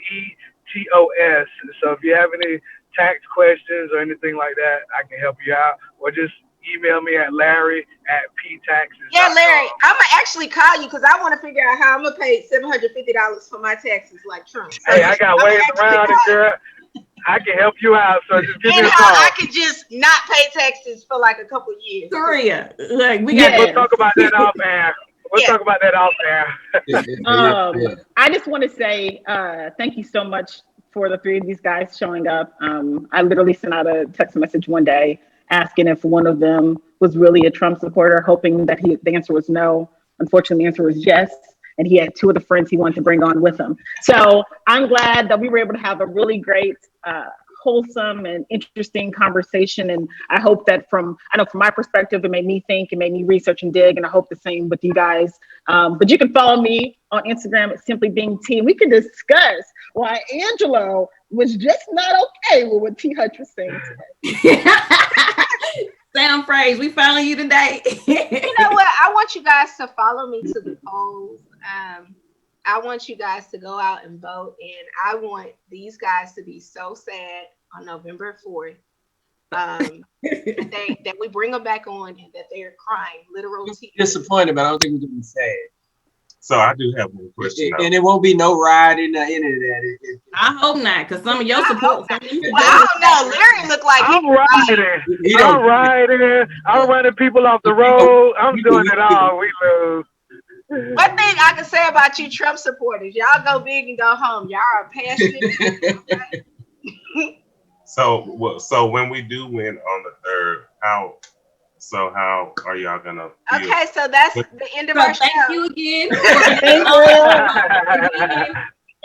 So if you have any tax questions or anything like that, I can help you out, or just email me at Larry@ptaxes.com. Yeah, Larry, I'm gonna actually call you because I want to figure out how I'm gonna pay $750 for my taxes like Trump. So hey, I got ways around it, girl. I can help you out, so just give me a how call. I can just not pay taxes for like a couple of years. Korea, look, We'll talk about that off air. Talk about that off air. I just want to say thank you so much for the three of these guys showing up. I literally sent out a text message one day asking if one of them was really a Trump supporter, hoping that the answer was no. Unfortunately, the answer was yes. And he had two of the friends he wanted to bring on with him. So I'm glad that we were able to have a really great, wholesome and interesting conversation. And I hope that from my perspective, it made me think, it made me research and dig. And I hope the same with you guys. But you can follow me on Instagram at Simply Being T. And we can discuss why Angelo was just not okay with what T. Hutch was saying today. Sound phrase, we follow you today. You know what? I want you guys to follow me to the polls. I want you guys to go out and vote. And I want these guys to be so sad on November 4th that we bring them back on and that they're crying literal tears. Disappointed, but I don't think we're going to be sad. So I do have one question. And it won't be no riding or any of that. I hope not, because some of your support. Well, I don't know. Larry looked like I'm riding. I'm running people off the road. I'm doing it all. We lose. One thing I can say about you Trump supporters, y'all go big and go home. Y'all are passionate. So when we do win on the 3rd, how are y'all gonna feel? Okay, so that's the end of our show. Thank you again.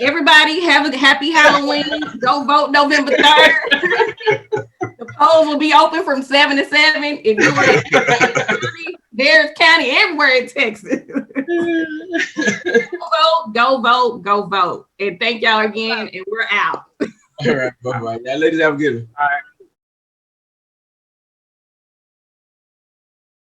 Everybody have a happy Halloween. Go vote November 3rd. The polls will be open from 7 to 7. If you're Harris County, everywhere in Texas. Go vote. And thank y'all again. And we're out. All right, bye-bye. Y'all ladies have a good one. All right.